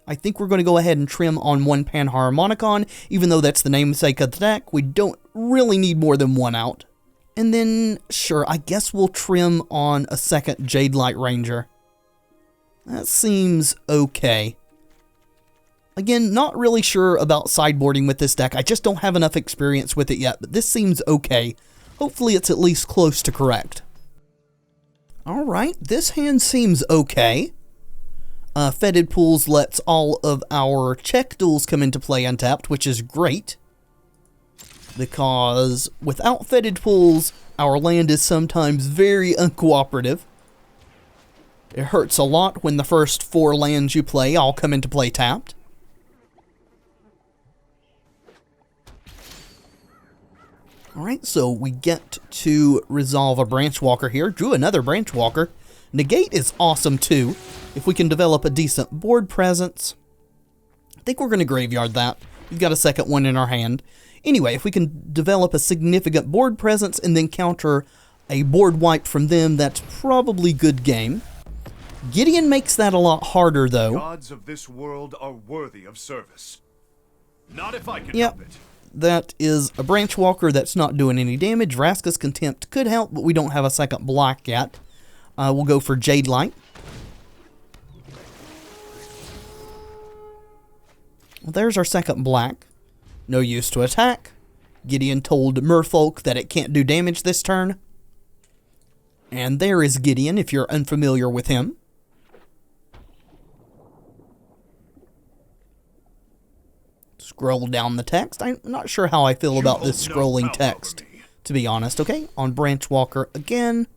I think we're going to go ahead and trim on 1 Panharmonicon. Even though that's the namesake of the deck, we don't really need more than 1 out. And then, sure, I guess we'll trim on a second Jade Light Ranger. That seems okay. Again, not really sure about sideboarding with this deck. I just don't have enough experience with it yet, but this seems okay. Hopefully it's at least close to correct. Alright, this hand seems okay. Fetid Pools lets all of our check duels come into play untapped, which is great. Because without Fetid Pools, our land is sometimes very uncooperative. It hurts a lot when the first 4 lands you play all come into play tapped. Alright, so we get to resolve a Branch Walker here. Drew another Branch Walker. Negate is awesome too. If we can develop a decent board presence. I think we're going to graveyard that. We've got a second one in our hand. Anyway, if we can develop a significant board presence and then counter a board wipe from them, that's probably good game. Gideon makes that a lot harder though. Gods of this world are worthy of service. Not if I can help it. That is a Branch Walker that's not doing any damage. Vraska's Contempt could help, but we don't have a second block yet. We'll go for Jade Light. Well, there's our second black. No use to attack. Gideon told Merfolk that it can't do damage this turn. And there is Gideon, if you're unfamiliar with him. Scroll down the text. I'm not sure how I feel about this scrolling text, to be honest. Okay, on Branch Walker again.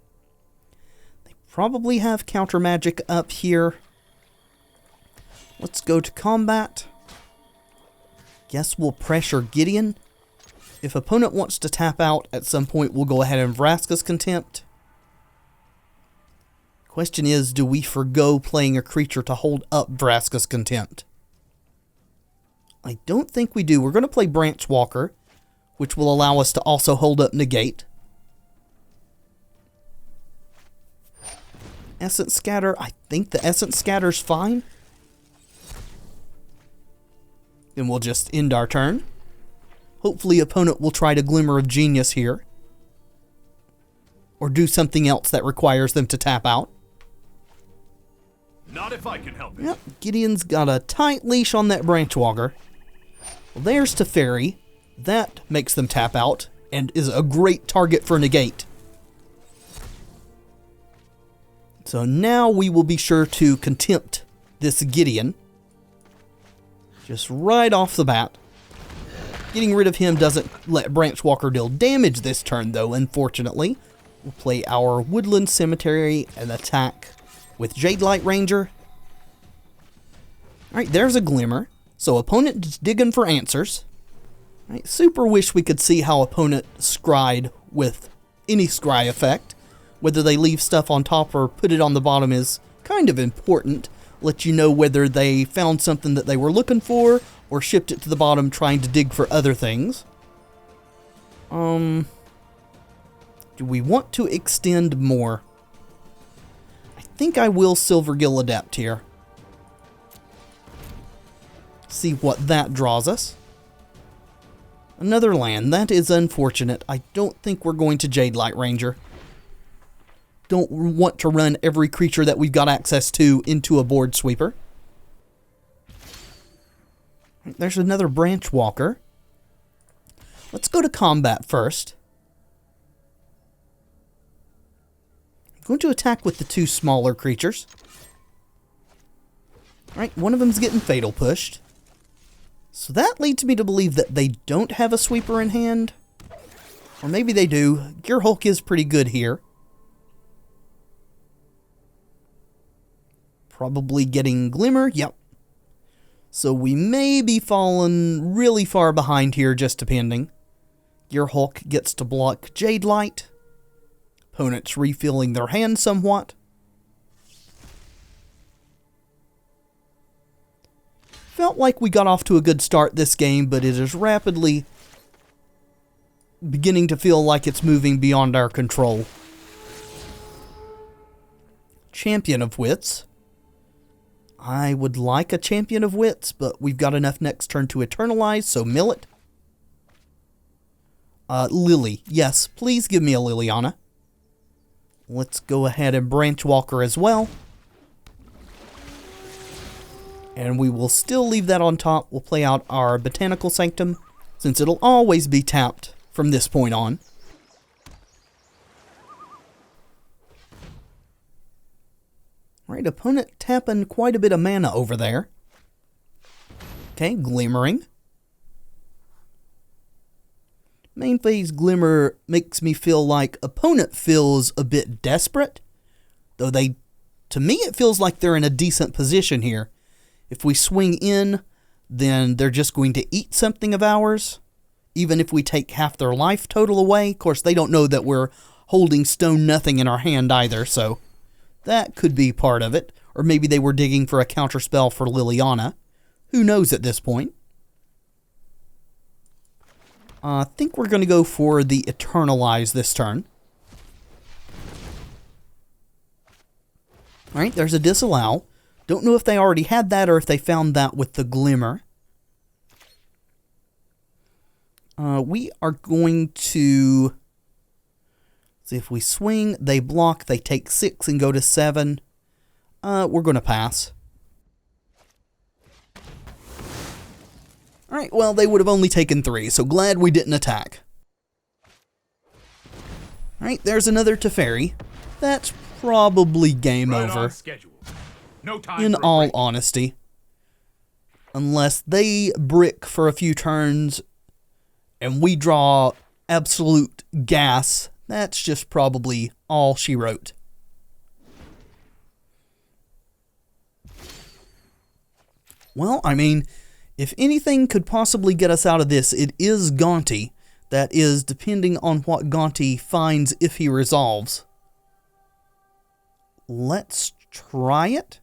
They probably have counter magic up here. Let's go to combat. Guess we'll pressure Gideon. If opponent wants to tap out at some point, we'll go ahead and Vraska's Contempt. Question is, do we forgo playing a creature to hold up Vraska's Contempt? I don't think we do. We're going to play Branch Walker, which will allow us to also hold up Negate. Essence Scatter. I think the Essence Scatter's fine. Then we'll just end our turn. Hopefully opponent will try to Glimmer of Genius here. Or do something else that requires them to tap out. Not if I can help it. Yep, Gideon's got a tight leash on that Branch Walker. Well, there's Teferi. That makes them tap out and is a great target for Negate. So now we will be sure to Contempt this Gideon. Just right off the bat. Getting rid of him doesn't let Branch Walker deal damage this turn, though, unfortunately. We'll play our Woodland Cemetery and attack with Jade Light Ranger. Alright, there's a Glimmer. So opponent is digging for answers. Alright, super wish we could see how opponent scryed with any scry effect. Whether they leave stuff on top or put it on the bottom is kind of important. Let you know whether they found something that they were looking for or shipped it to the bottom trying to dig for other things. Do we want to extend more? I think I will Silvergill Adept here. See what that draws us. Another land. That is unfortunate. I don't think we're going to Jade Light Ranger. Don't want to run every creature that we've got access to into a board sweeper. There's another Branch Walker. Let's go to combat first. I'm going to attack with the two smaller creatures. Alright, one of them's getting Fatal Pushed. So that leads me to believe that they don't have a sweeper in hand. Or maybe they do. Gearhulk is pretty good here. Probably getting Glimmer, yep. So we may be falling really far behind here, just depending. Gearhulk gets to block Jade Light. Opponents refilling their hand somewhat. Felt like we got off to a good start this game, but it is rapidly beginning to feel like it's moving beyond our control. Champion of Wits. I would like a Champion of Wits, but we've got enough next turn to Eternalize, so mill it. Lily. Yes, please give me a Liliana. Let's go ahead and Branch Walker as well. And we will still leave that on top. We'll play out our Botanical Sanctum, since it'll always be tapped from this point on. Right, opponent tapping quite a bit of mana over there. Okay, Glimmering. Main phase Glimmer makes me feel like opponent feels a bit desperate. Though to me it feels like they're in a decent position here. If we swing in, then they're just going to eat something of ours. Even if we take half their life total away. Of course, they don't know that we're holding stone nothing in our hand either, so that could be part of it. Or maybe they were digging for a counterspell for Liliana. Who knows at this point? I think we're going to go for the Eternalize this turn. Alright, there's a Disallow. Don't know if they already had that or if they found that with the Glimmer. We are going to see if we swing, they block, they take 6 and go to 7. We're going to pass. Alright, well, they would have only taken 3, so glad we didn't attack. Alright, there's another Teferi. That's probably game over. No time in all honesty. Unless they brick for a few turns and we draw absolute gas, that's just probably all she wrote. Well, I mean, if anything could possibly get us out of this, it is Gaunty. That is, depending on what Gaunty finds if he resolves. let's try it.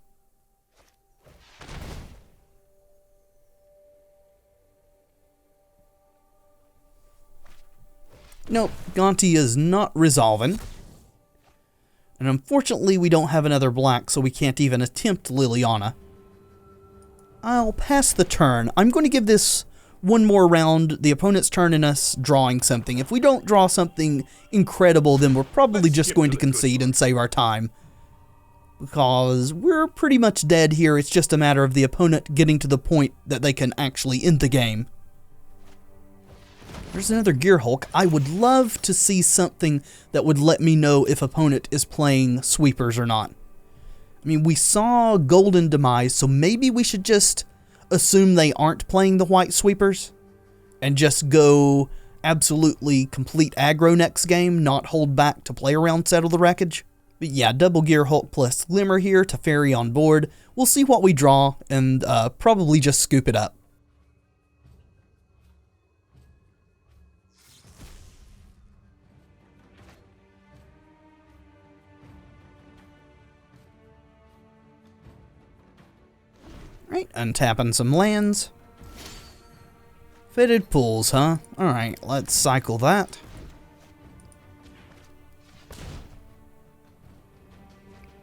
Nope, Gonti is not resolving. And unfortunately, we don't have another black, so we can't even attempt Liliana. I'll pass the turn. I'm going to give this one more round, the opponent's turn, and us drawing something. If we don't draw something incredible, then we're probably just going to concede and save our time. Because we're pretty much dead here. It's just a matter of the opponent getting to the point that they can actually end the game. There's another Gear Hulk. I would love to see something that would let me know if opponent is playing sweepers or not. I mean, we saw Golden Demise, so maybe we should just assume they aren't playing the white sweepers and just go absolutely complete aggro next game, not hold back to play around Settle the Wreckage. But yeah, double Gear Hulk plus Glimmer here to ferry on board. We'll see what we draw and probably just scoop it up. Right, untapping some lands. Fitted pools, huh? Alright, let's cycle that.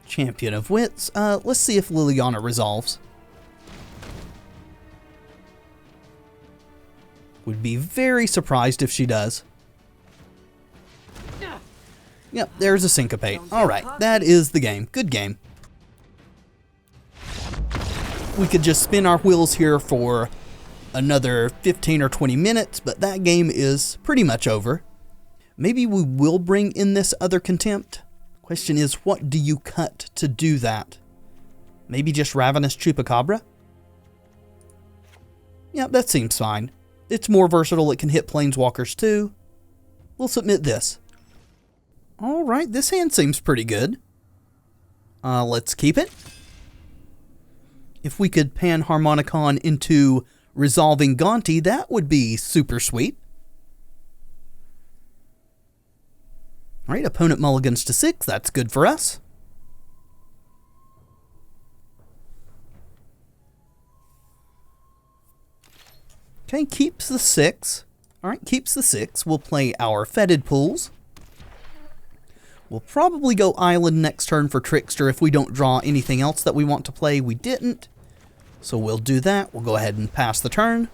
Champion of Wits. Let's see if Liliana resolves. Would be very surprised if she does. Yep, there's a Syncopate. Alright, that is the game. Good game. We could just spin our wheels here for another 15 or 20 minutes, but that game is pretty much over. Maybe we will bring in this other Contempt. Question is, what do you cut to do that? Maybe just Ravenous Chupacabra? Yeah, that seems fine. It's more versatile, it can hit Planeswalkers too. We'll submit this. Alright, this hand seems pretty good. Let's keep it. If we could Panharmonicon into resolving Gonti, that would be super sweet. Alright, opponent mulligans to 6, that's good for us. Okay, keeps the 6. Alright, keeps the 6. We'll play our Fetid Pools. We'll probably go Island next turn for Trickster if we don't draw anything else that we want to play. We didn't. So we'll do that. We'll go ahead and pass the turn.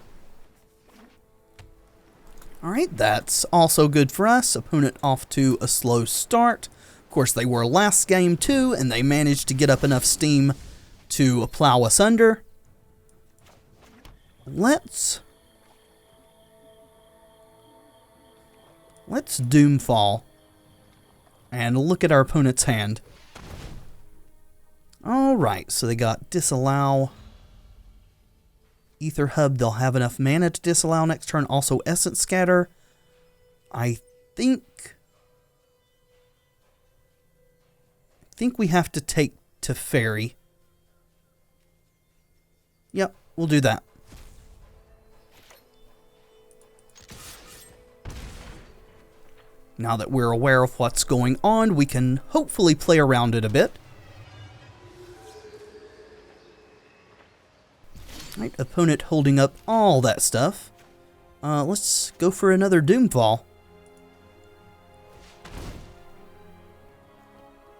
Alright, that's also good for us. Opponent off to a slow start. Of course, they were last game too, and they managed to get up enough steam to plow us under. Let's Doomfall and look at our opponent's hand. Alright, so they got Disallow. Ether Hub, they'll have enough mana to disallow next turn. Also Essence Scatter. I think we have to take to Fairy. Yep, we'll do that. Now that we're aware of what's going on, we can hopefully play around it a bit. Right, opponent holding up all that stuff. Let's go for another Doomfall.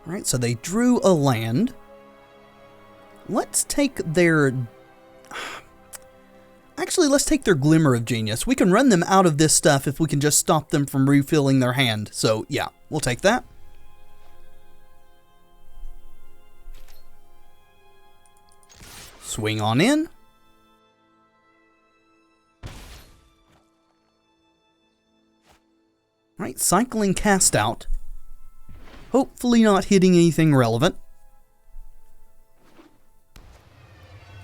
Alright, so they drew a land. Let's take their... Actually, let's take their Glimmer of Genius. We can run them out of this stuff if we can just stop them from refilling their hand. So, yeah, we'll take that. Swing on in. Right, cycling Cast Out. Hopefully not hitting anything relevant.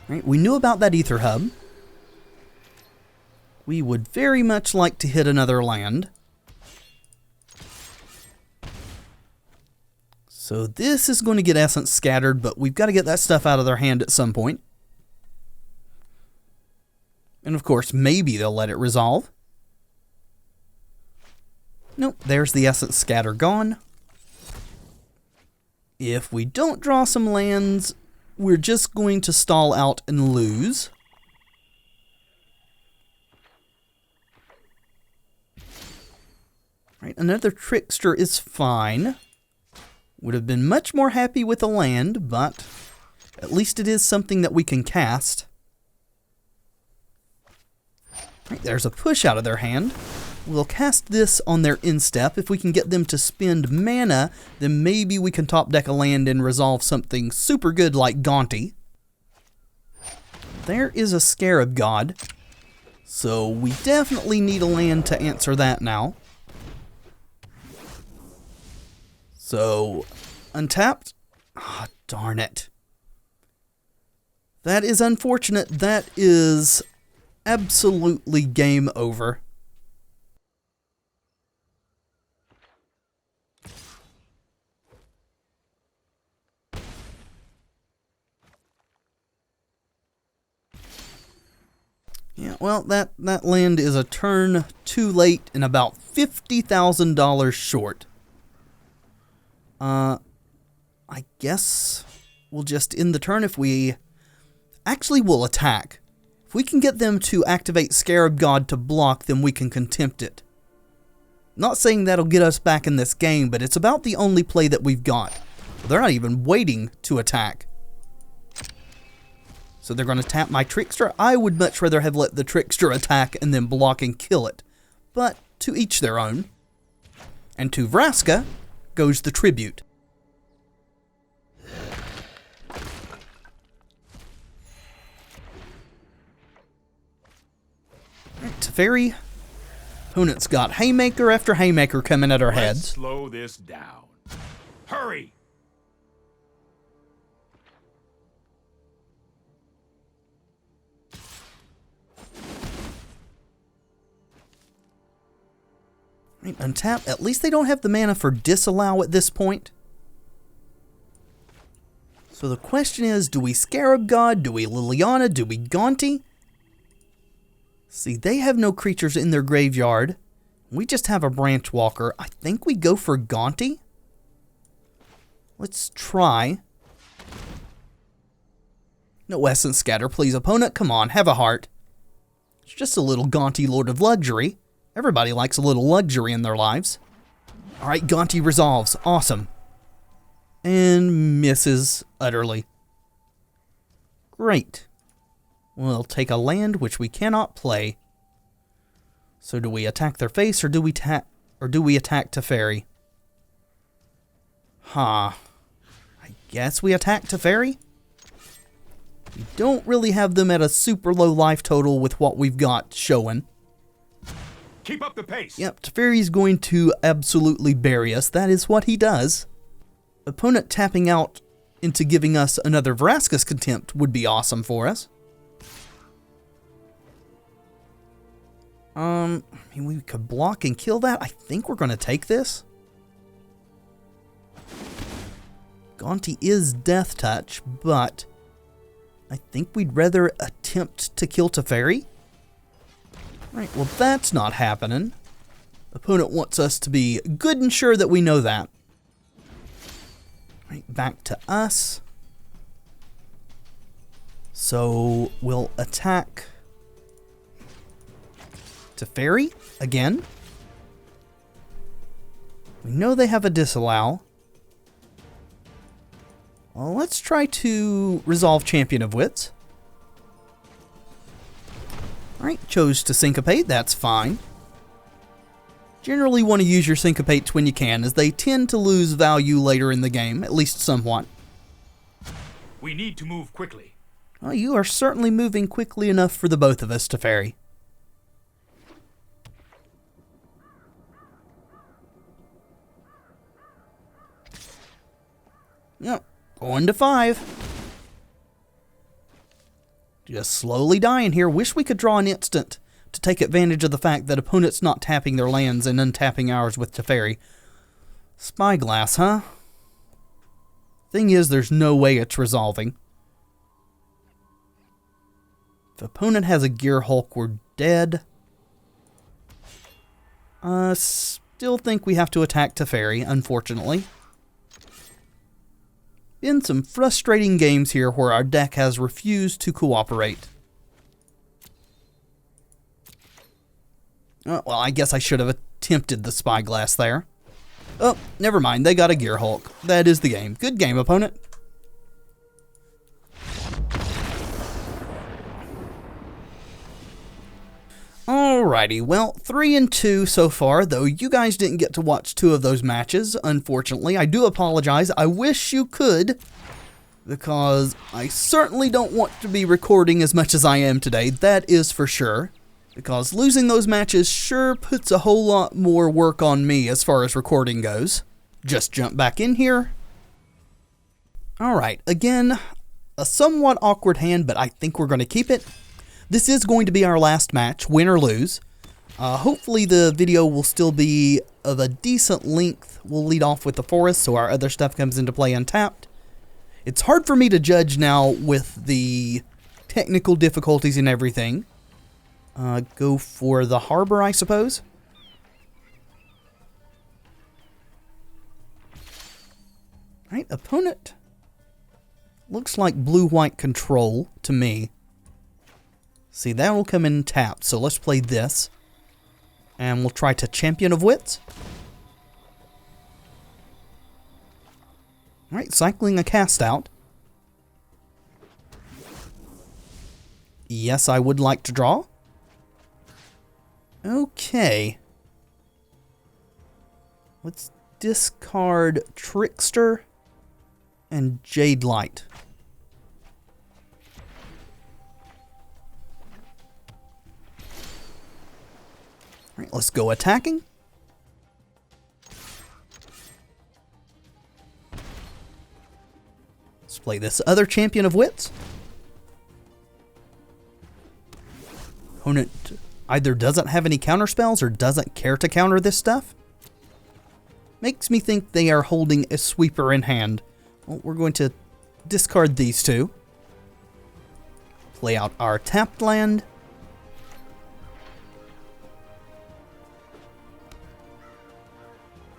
Right, we knew about that Ether Hub. We would very much like to hit another land. So this is going to get Essence Scattered, but we've got to get that stuff out of their hand at some point. And of course, maybe they'll let it resolve. Nope, there's the Essence Scatter gone. If we don't draw some lands, we're just going to stall out and lose. Right, another Trickster is fine. Would have been much more happy with a land, but at least it is something that we can cast. Right, there's a push out of their hand. We'll cast this on their instep. If we can get them to spend mana, then maybe we can top deck a land and resolve something super good like Gaunty. There is a Scarab God, so we definitely need a land to answer that now. So, untapped? Ah, darn it. That is unfortunate. That is absolutely game over. Yeah, well, that land is a turn too late and about $50,000 short. I guess we'll just end the turn if we... Actually, we'll attack. If we can get them to activate Scarab God to block, then we can contempt it. Not saying that'll get us back in this game, but it's about the only play that we've got. They're not even waiting to attack. So they're going to tap my Trickster. I would much rather have let the Trickster attack and then block and kill it. But to each their own. And to Vraska goes the tribute. Right, Teferi. Opponent's got Haymaker after Haymaker coming at our heads. Let's slow this down. Hurry! Right, untap. At least they don't have the mana for disallow at this point. So the question is, do we Scarab God? Do we Liliana? Do we Gaunty? See, they have no creatures in their graveyard. We just have a Branch Walker. I think we go for Gaunty. Let's try. No Essence Scatter, please, opponent. Come on, have a heart. It's just a little Gaunty Lord of Luxury. Everybody likes a little luxury in their lives. Alright, Gaunty resolves. Awesome. And misses utterly. Great. We'll take a land which we cannot play. So do we attack their face or do we attack Teferi? Huh. I guess we attack Teferi? We don't really have them at a super low life total with what we've got showing. Keep up the pace. Yep, Teferi's going to absolutely bury us. That is what he does. Opponent tapping out into giving us another Vraska's Contempt would be awesome for us. I mean, we could block and kill that. I think we're going to take this. Gaunty is Death Touch, but I think we'd rather attempt to kill Teferi. Right, well, that's not happening. Opponent wants us to be good and sure that we know that. Right, back to us. So we'll attack Teferi again. We know they have a disallow. Well, let's try to resolve Champion of Wits. Alright, chose to Syncopate, that's fine. Generally want to use your Syncopates when you can, as they tend to lose value later in the game, at least somewhat. We need to move quickly. Well, you are certainly moving quickly enough for the both of us, Teferi. Yep, going to 5. Just slowly dying here. Wish we could draw an instant to take advantage of the fact that opponents not tapping their lands and untapping ours with Teferi. Spyglass, huh? Thing is, there's no way it's resolving. If opponent has a Gear Hulk, we're dead. Still think we have to attack Teferi, unfortunately. Been some frustrating games here where our deck has refused to cooperate. Well, I guess I should have attempted the spyglass there. Oh, never mind. They got a Gearhulk. That is the game. Good game, opponent. Alrighty, well, 3-2 so far, though you guys didn't get to watch 2 of those matches, unfortunately. I do apologize. I wish you could, because I certainly don't want to be recording as much as I am today, that is for sure. Because losing those matches sure puts a whole lot more work on me as far as recording goes. Just jump back in here. Alright, again, a somewhat awkward hand, but I think we're going to keep it. This is going to be our last match, win or lose. Hopefully the video will still be of a decent length. We'll lead off with the forest so our other stuff comes into play untapped. It's hard for me to judge now with the technical difficulties and everything. Go for the harbor, I suppose. Alright, opponent. Looks like blue-white control to me. See, that will come in tapped, so let's play this. And we'll try to Champion of Wits. Alright, cycling a cast out. Yes, I would like to draw. Okay. Let's discard Trickster and Jade Light. Alright, let's go attacking. Let's play this other Champion of Wits. Opponent either doesn't have any counter spells or doesn't care to counter this stuff. Makes me think they are holding a sweeper in hand. Well, we're going to discard these two. Play out our tapped land.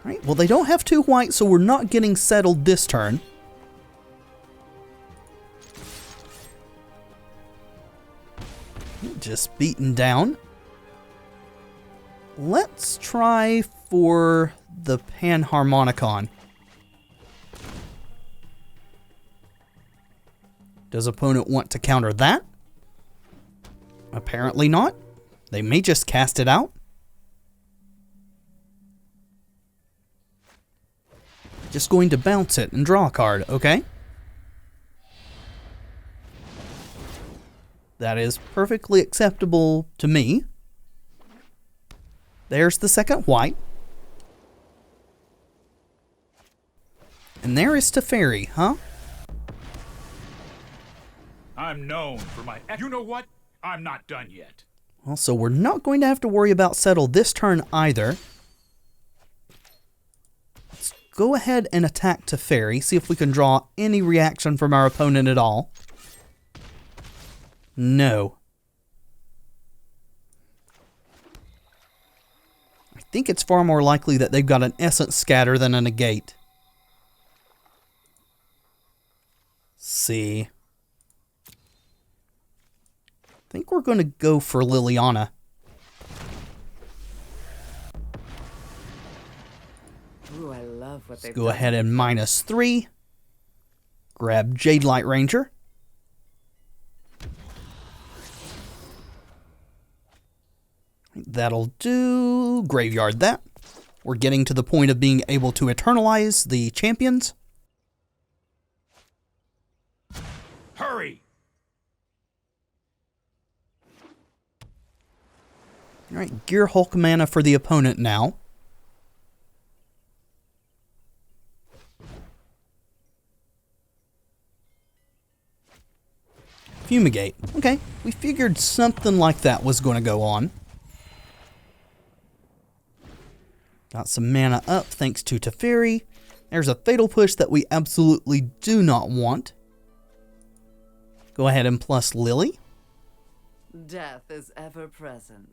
Alright, well they don't have 2 white, so we're not getting settled this turn. Just beaten down. Let's try for the Panharmonicon. Does opponent want to counter that? Apparently not. They may just cast it out. Just going to bounce it and draw a card, okay? That is perfectly acceptable to me. There's the second white. And there is Teferi, huh? I'm known for my... You know what? I'm not done yet. Well, so we're not going to have to worry about settle this turn either. Let's go ahead and attack Teferi, see if we can draw any reaction from our opponent at all. No. I think it's far more likely that they've got an Essence Scatter than a Negate. See. I think we're going to go for Liliana. Ooh, I love what they've Go done. ahead and -3. Grab Jade Light Ranger. That'll do. Graveyard that. We're getting to the point of being able to eternalize the champions. Hurry! Alright, Gearhulk mana for the opponent now. Fumigate. Okay, we figured something like that was going to go on. Got some mana up thanks to Teferi. There's a Fatal Push that we absolutely do not want. Go ahead and plus Lily. Death is ever present.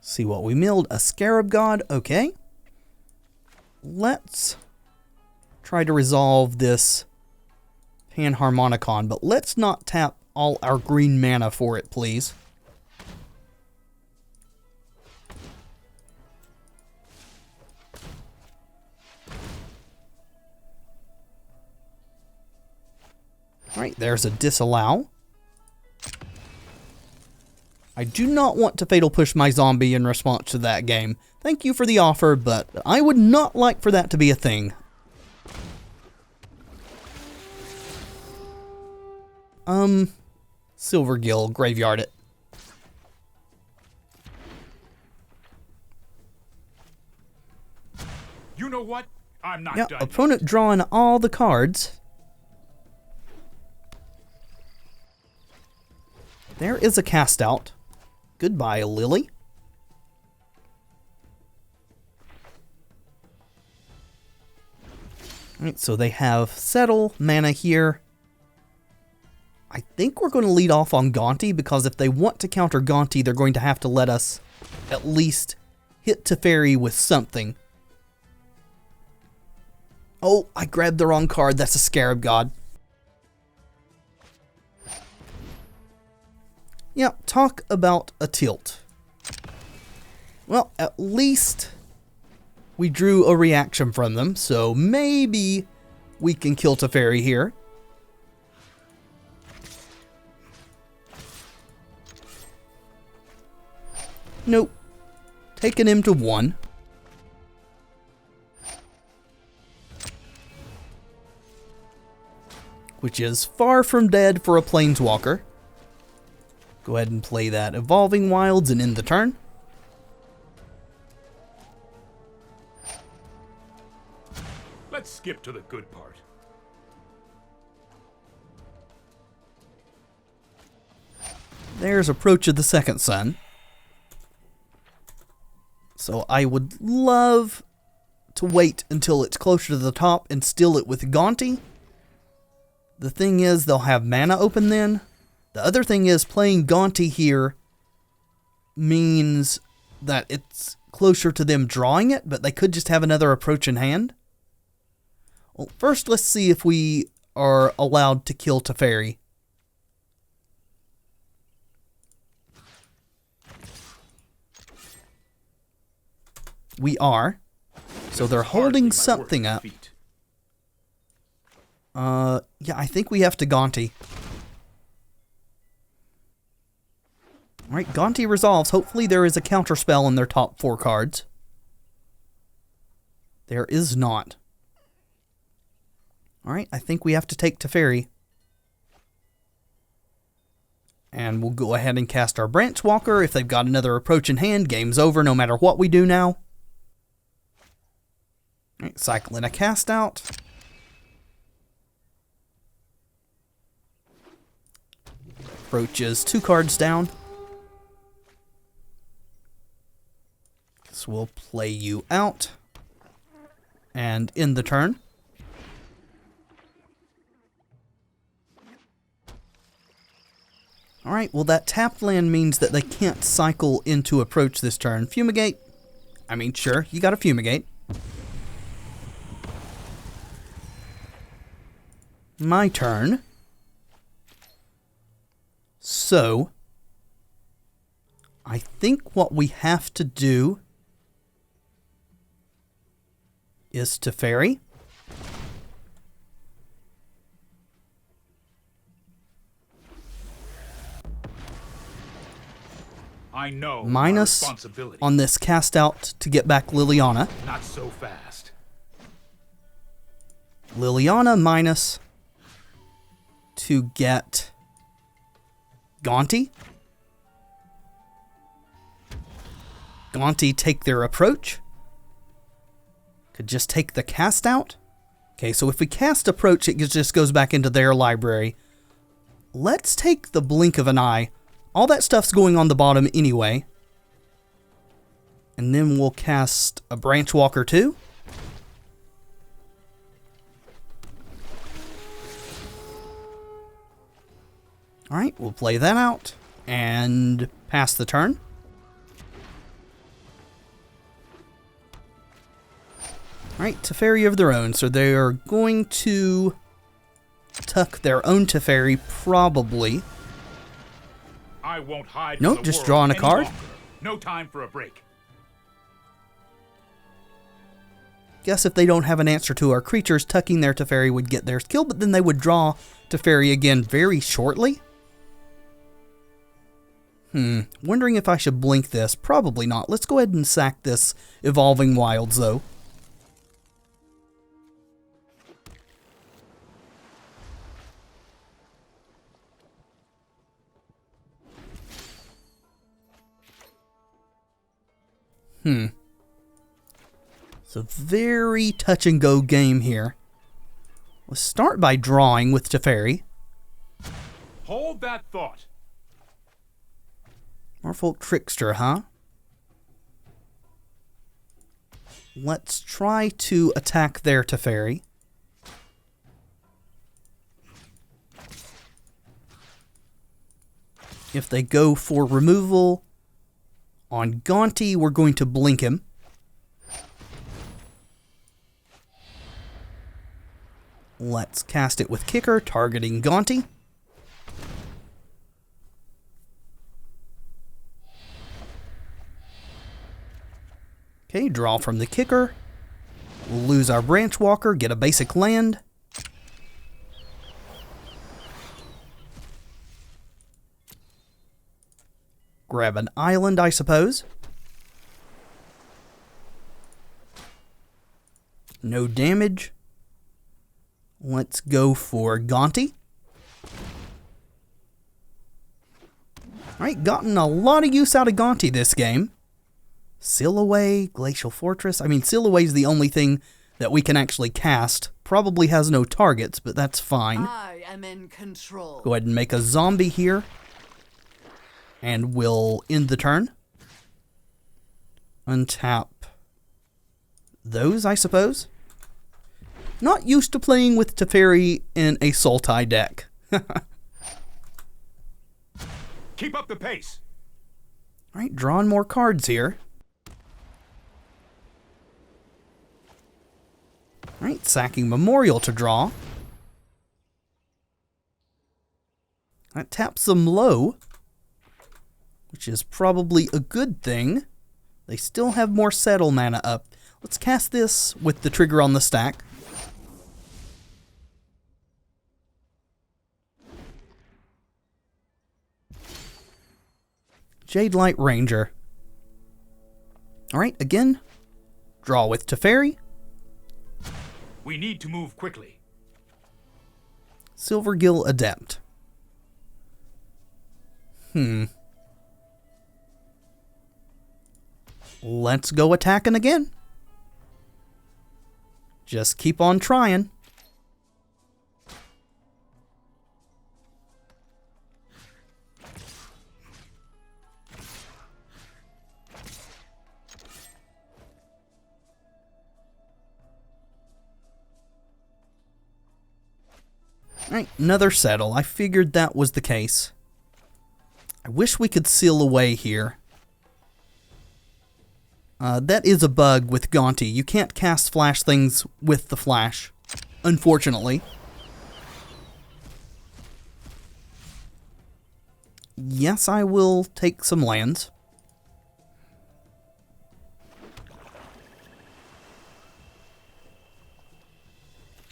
See what we milled. A Scarab God. Okay. Let's try to resolve this Panharmonicon, but let's not tap all our green mana for it, please. Alright, there's a disallow. I do not want to fatal push my zombie in response to that game. Thank you for the offer, but I would not like for that to be a thing. Silvergill, graveyard it. You know what? I'm not Yeah, done. opponent drawing all the cards. There is a cast out. Goodbye, Lily. Alright, so they have Settle, mana here. I think we're going to lead off on Gaunty, because if they want to counter Gaunty, they're going to have to let us at least hit Teferi with something. Oh, I grabbed the wrong card. That's a Scarab God. Yeah, talk about a tilt. Well, at least we drew a reaction from them, so maybe we can kill Teferi here. Nope. Taking him to 1. Which is far from dead for a Planeswalker. Go ahead and play that Evolving Wilds and end the turn. Let's skip to the good part. There's Approach of the Second Sun. So I would love to wait until it's closer to the top and steal it with Gaunty. The thing is, they'll have mana open then. The other thing is, playing Gaunty here means that it's closer to them drawing it, but they could just have another approach in hand. Well, first let's see if we are allowed to kill Teferi. We are. So they're holding something up. Yeah, I think we have to Gaunty. Alright, Gaunty resolves. Hopefully there is a counter spell in their top 4 cards. There is not. Alright, I think we have to take Teferi. And we'll go ahead and cast our Branch Walker. If they've got another approach in hand, game's over no matter what we do now. Alright, cycle in a cast out. Approaches 2 cards down. So we'll play you out. And end the turn. Alright, well that tapped land means that they can't cycle into approach this turn. Fumigate. I mean, sure, you gotta fumigate. My turn. So, I think what we have to do is Teferi. I know. Minus Responsibility. on this cast out to get back Liliana. Not so fast. Liliana minus to get Gaunty. Gaunty take their approach. Could just take the cast out. Okay, so if we cast approach, it just goes back into their library. Let's take the blink of an eye. All that stuff's going on the bottom anyway. And then we'll cast a Branch Walker too. Alright, we'll play that out and pass the turn. Alright, Teferi of their own, so they are going to tuck their own Teferi, probably. I won't hide Nope, from the just world drawing a any card. longer. No time for a break. Guess if they don't have an answer to our creatures, tucking their Teferi would get theirs killed, but then they would draw Teferi again very shortly. Wondering if I should blink this. Probably not. Let's go ahead and sack this Evolving Wilds, though. It's a very touch-and-go game here. Let's start by drawing with Teferi. Hold that thought. Merfolk Trickster, huh? Let's try to attack their Teferi. If they go for removal on Gaunty, we're going to blink him. Let's cast it with Kicker, targeting Gaunty. Okay, draw from the Kicker. We'll lose our Branch Walker, get a basic land. Grab an island, I suppose. No damage. Let's go for Gaunty. Alright, gotten a lot of use out of Gaunty this game. Seal Away, Glacial Fortress. I mean, Seal Away is the only thing that we can actually cast. Probably has no targets, but that's fine. I am in control. Go ahead and make a zombie here. And we'll end the turn. Untap those, I suppose. Not used to playing with Teferi in a Sultai deck. Keep up the pace. Alright, drawing more cards here. Alright, sacking Memorial to draw. That taps them low, which is probably a good thing. They still have more Settle mana up. Let's cast this with the trigger on the stack. Jade Light Ranger. Alright, again, draw with Teferi. We need to move quickly. Silvergill Adept. Let's go attacking again. Just keep on trying. Alright, another Settle. I figured that was the case. I wish we could Seal Away here. That is a bug with Gaunty. You can't cast flash things with the flash, unfortunately. Yes, I will take some lands.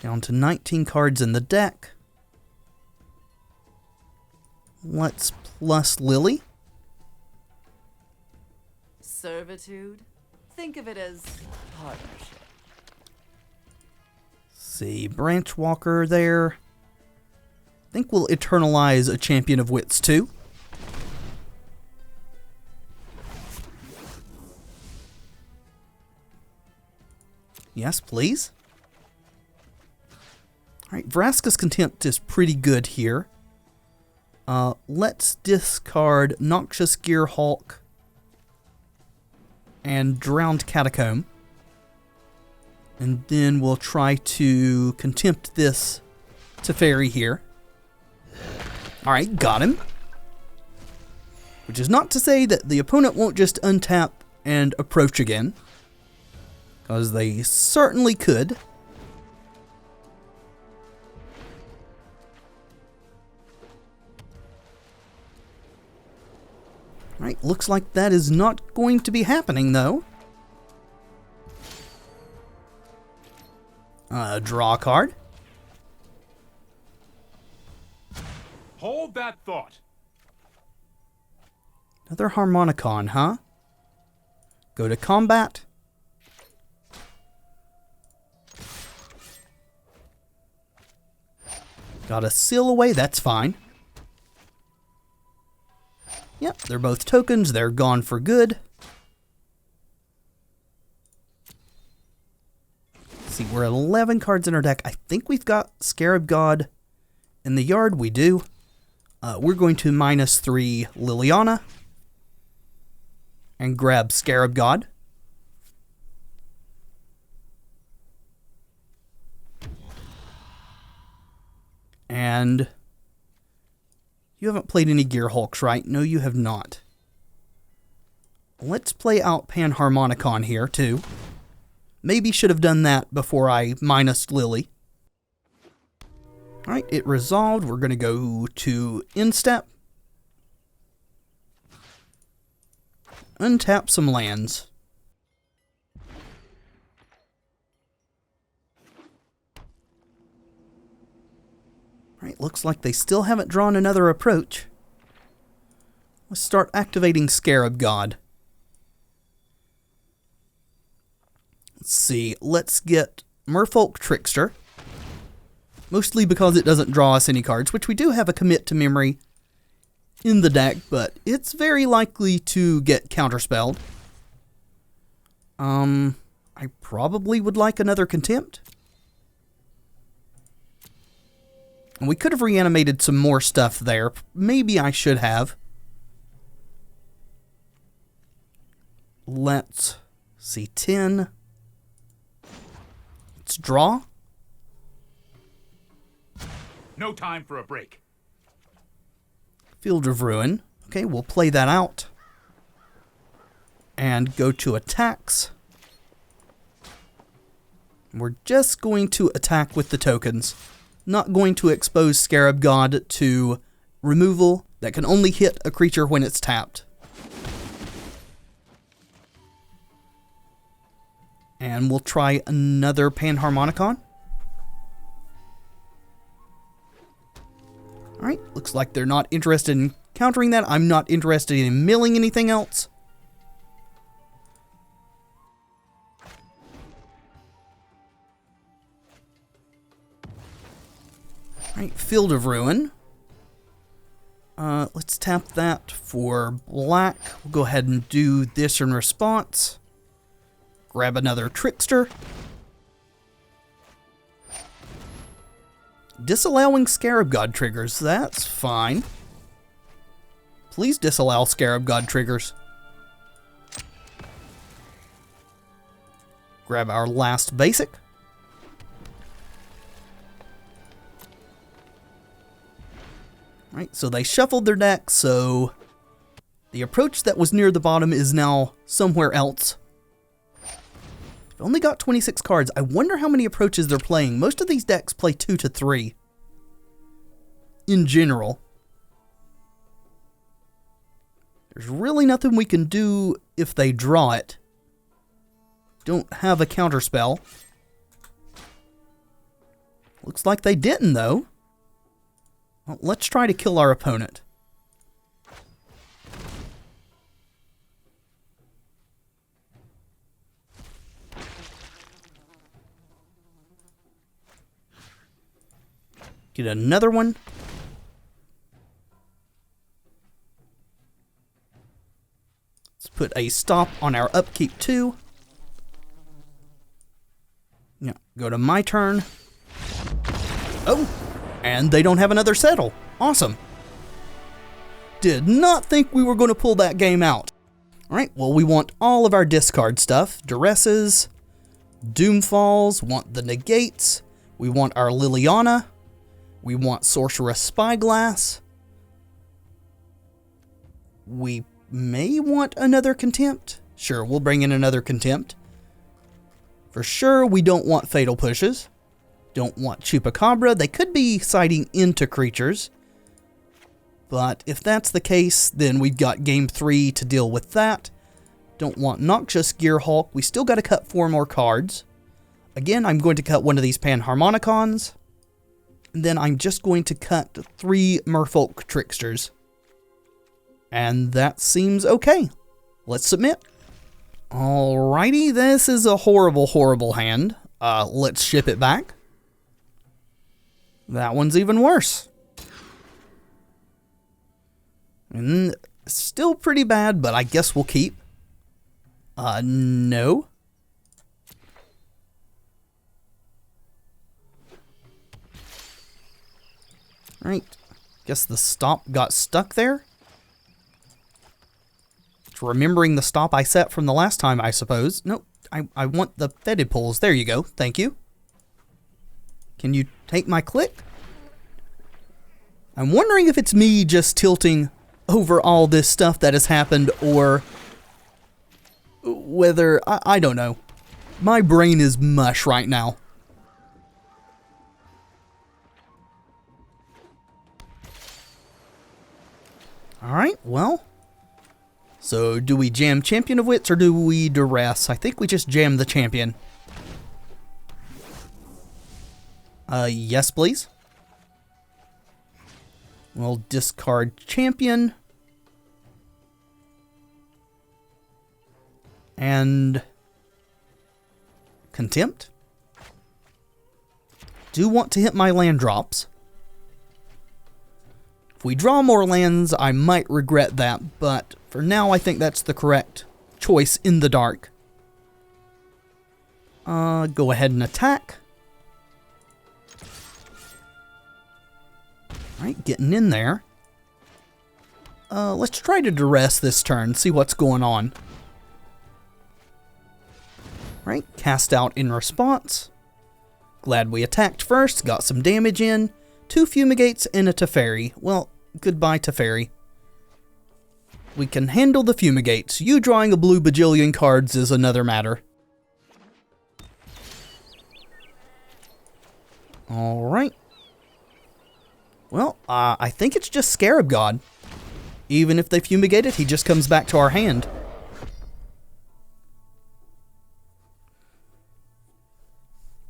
Down to 19 cards in the deck. Let's plus Lily. Servitude? Think of it as partnership. See, Branch Walker there. I think we'll eternalize a Champion of Wits too. Yes, please. Alright, Vraska's Contempt is pretty good here. Let's discard Noxious Gearhulk and Drowned Catacomb. And then we'll try to Contempt this Teferi here. Alright, got him. Which is not to say that the opponent won't just untap and approach again. because they certainly could. Right, looks like that is not going to be happening, though. Draw a card. Hold that thought. Another Harmonicon, huh? Go to combat. Got a seal away, that's fine. Yep, they're both tokens, they're gone for good. Let's see, we're at 11 cards in our deck. I think we've got Scarab God in the yard, we do. We're going to -3 Liliana and grab Scarab God. And you haven't played any Gear Hulks, right? No, you have not. Let's play out Panharmonicon here, too. Maybe should have done that before I minus Lily. Alright, it resolved. We're going to go to Instep. Untap some lands. Alright, looks like they still haven't drawn another approach. Let's start activating Scarab God. Let's see, let's get Merfolk Trickster. Mostly because it doesn't draw us any cards, which we do have a commit to memory in the deck, but it's very likely to get counterspelled. I probably would like another Contempt. And we could have reanimated some more stuff there. Maybe I should have. Let's see, 10. Let's draw. No time for a break. Field of Ruin. Okay, we'll play that out. And go to attacks. We're just going to attack with the tokens. Not going to expose Scarab God to removal that can only hit a creature when it's tapped. And we'll try another Panharmonicon. Alright, looks like they're not interested in countering that. I'm not interested in milling anything else. Alright, Field of Ruin. Let's tap that for black. We'll go ahead and do this in response. Grab another Trickster. Disallowing Scarab God triggers, that's fine. Please disallow Scarab God triggers. Grab our last basic. Right, so they shuffled their deck, so the approach that was near the bottom is now somewhere else. They've only got 26 cards. I wonder how many approaches they're playing. Most of these decks play 2 to 3. In general. There's really nothing we can do if they draw it. Don't have a counterspell. Looks like they didn't, though. Well, let's try to kill our opponent. Get another one. Let's put a stop on our upkeep too. Yeah, go to my turn. Oh! And they don't have another settle. Awesome. Did not think we were going to pull that game out. Alright, well, we want all of our discard stuff. Duresses, Doomfalls, want the negates. We want our Liliana. We want Sorceress Spyglass. We may want another Contempt. Sure, we'll bring in another Contempt. For sure, we don't want fatal pushes. Don't want Chupacabra. They could be sighting into creatures. But if that's the case, then we've got game 3 to deal with that. Don't want Noxious Gearhulk. We still got to cut 4 more cards. Again, I'm going to cut one of these Panharmonicons. And then I'm just going to cut 3 Merfolk Tricksters. And that seems okay. Let's submit. Alrighty, this is a horrible, horrible hand. Let's ship it back. That one's even worse. And still pretty bad, but I guess we'll keep. No. Right. Guess the stop got stuck there. It's remembering the stop I set from the last time, I suppose. Nope. I want the fetid pulls. There you go. Thank you. Can you take my click? I'm wondering if it's me just tilting over all this stuff that has happened, or whether, I don't know. My brain is mush right now. Alright, well. So, do we jam Champion of Wits or do we duress? I think we just jam the Champion. Yes, please. We'll discard Champion. And Contempt. Do want to hit my land drops. If we draw more lands, I might regret that, but for now I think that's the correct choice in the dark. Go ahead and attack. Alright, getting in there. Let's try to duress this turn, see what's going on. Right, cast out in response. Glad we attacked first, got some damage in. 2 Fumigates and a Teferi. Well, goodbye Teferi. We can handle the Fumigates. You drawing a blue bajillion cards is another matter. Alright. Well, I think it's just Scarab God. Even if they fumigate it, he just comes back to our hand.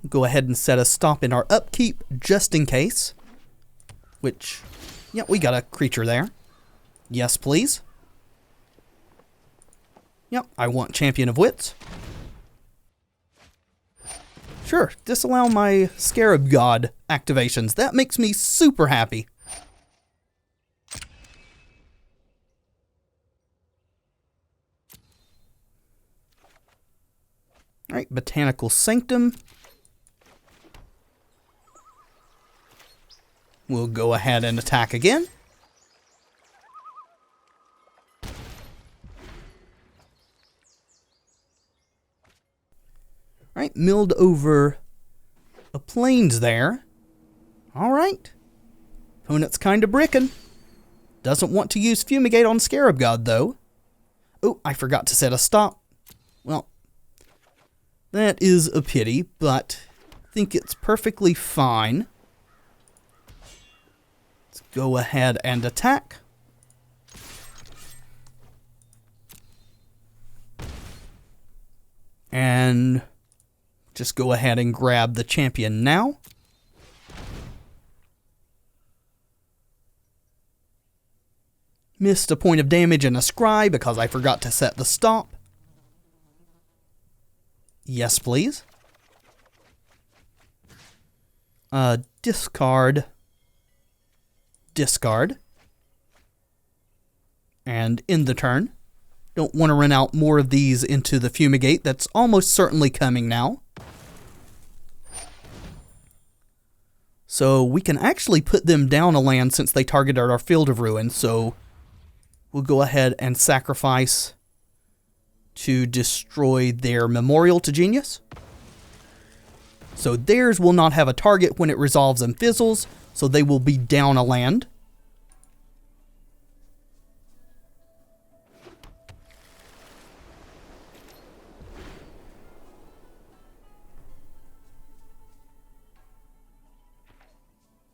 Go ahead and set a stop in our upkeep, just in case. Which, yeah, we got a creature there. Yes, please. Yep, I want Champion of Wits. Sure, disallow my Scarab God activations. That makes me super happy. Alright, Botanical Sanctum. We'll go ahead and attack again. Alright, milled over a plains there. Alright. Opponent's kinda brickin'. Doesn't want to use Fumigate on Scarab God, though. Oh, I forgot to set a stop. Well, that is a pity, but I think it's perfectly fine. Let's go ahead and attack. And just go ahead and grab the champion now. Missed a point of damage and a scry because I forgot to set the stop. Yes, please. Discard. Discard. And end the turn. Don't want to run out more of these into the Fumigate. That's almost certainly coming now. So we can actually put them down a land since they targeted our Field of Ruin. So we'll go ahead and sacrifice to destroy their Memorial to Genius. So theirs will not have a target when it resolves and fizzles, so they will be down a land.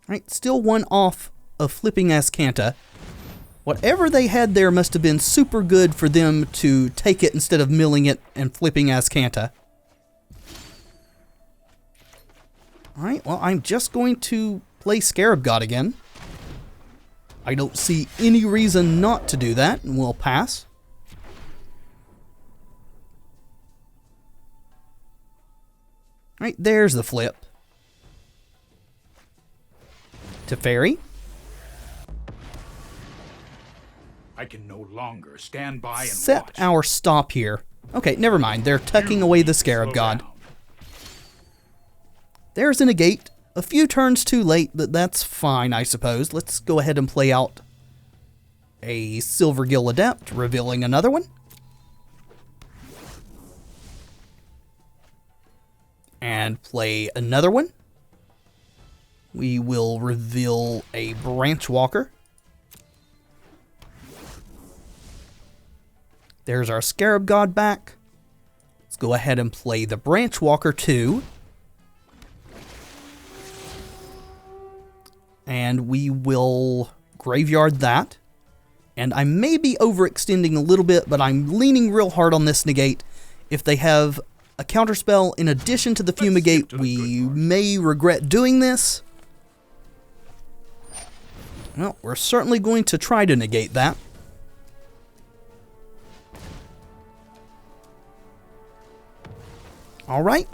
Right, still one off of flipping Ascanta. Whatever they had there must have been super good for them to take it instead of milling it and flipping Ascanta. Alright, well, I'm just going to play Scarab God again. I don't see any reason not to do that, and we'll pass. Alright, there's the flip. Teferi. I can no longer stand by and Set watch. our stop here. Okay, never mind. They're tucking away the Scarab God. Slow down. There's a negate. A few turns too late, but that's fine, I suppose. Let's go ahead and play out a Silvergill Adept, revealing another one. And play another one. We will reveal a Branch Walker. There's our Scarab God back. Let's go ahead and play the Branch Walker too. And we will graveyard that. And I may be overextending a little bit, but I'm leaning real hard on this negate. If they have a counterspell in addition to the Fumigate, we may regret doing this. Well, we're certainly going to try to negate that. Alright,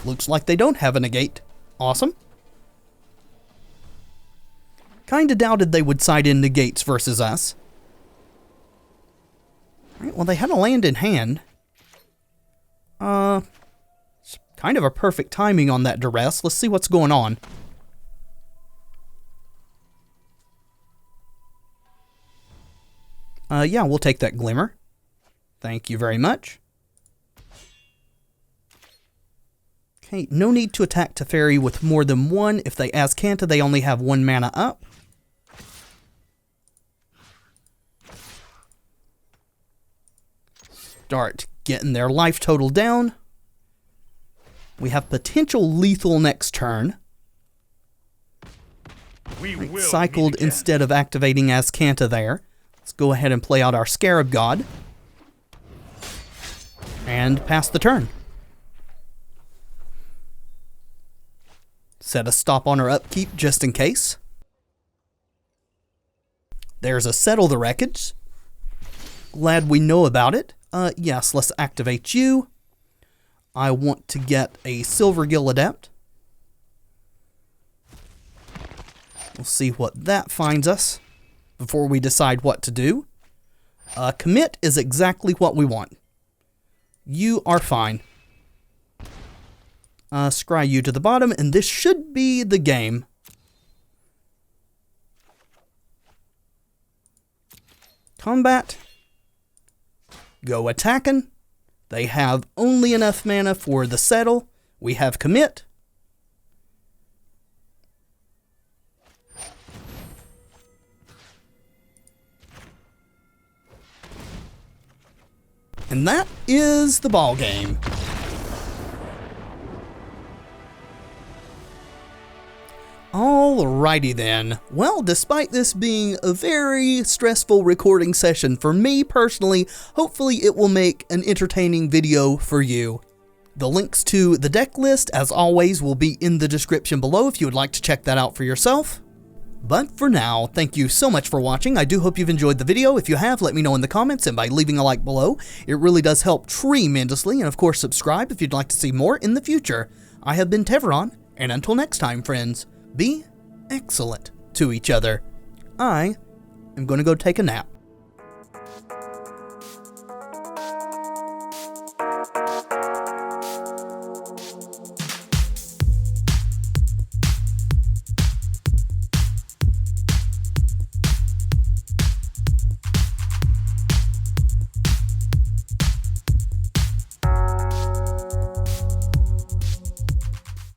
looks like they don't have a negate. Awesome. Kinda doubted they would side in negates versus us. Alright, well, they had a land in hand. It's kind of a perfect timing on that duress. Let's see what's going on. Yeah, we'll take that Glimmer. Thank you very much. Okay, no need to attack Teferi with more than one. If they Ascanta, they only have 1 mana up. Start getting their life total down. We have potential lethal next turn. We will Cycled meet again. instead of activating Ascanta there. Let's go ahead and play out our Scarab God. And pass the turn. Set a stop on our upkeep just in case. There's a Settle the Wreckage. Glad we know about it. Yes, let's activate you. I want to get a Silvergill Adept. We'll see what that finds us before we decide what to do. Commit is exactly what we want. You are fine. Scry you to the bottom, and this should be the game. Combat. Go attacking. They have only enough mana for the Settle. We have Commit. And that is the ball game. Alrighty then. Well, despite this being a very stressful recording session for me personally, hopefully it will make an entertaining video for you. The links to the deck list, as always, will be in the description below if you would like to check that out for yourself. But for now, thank you so much for watching. I do hope you've enjoyed the video. If you have, let me know in the comments and by leaving a like below. It really does help tremendously. And of course, subscribe if you'd like to see more in the future. I have been Tevaron, and until next time, friends, be excellent to each other. I am going to go take a nap.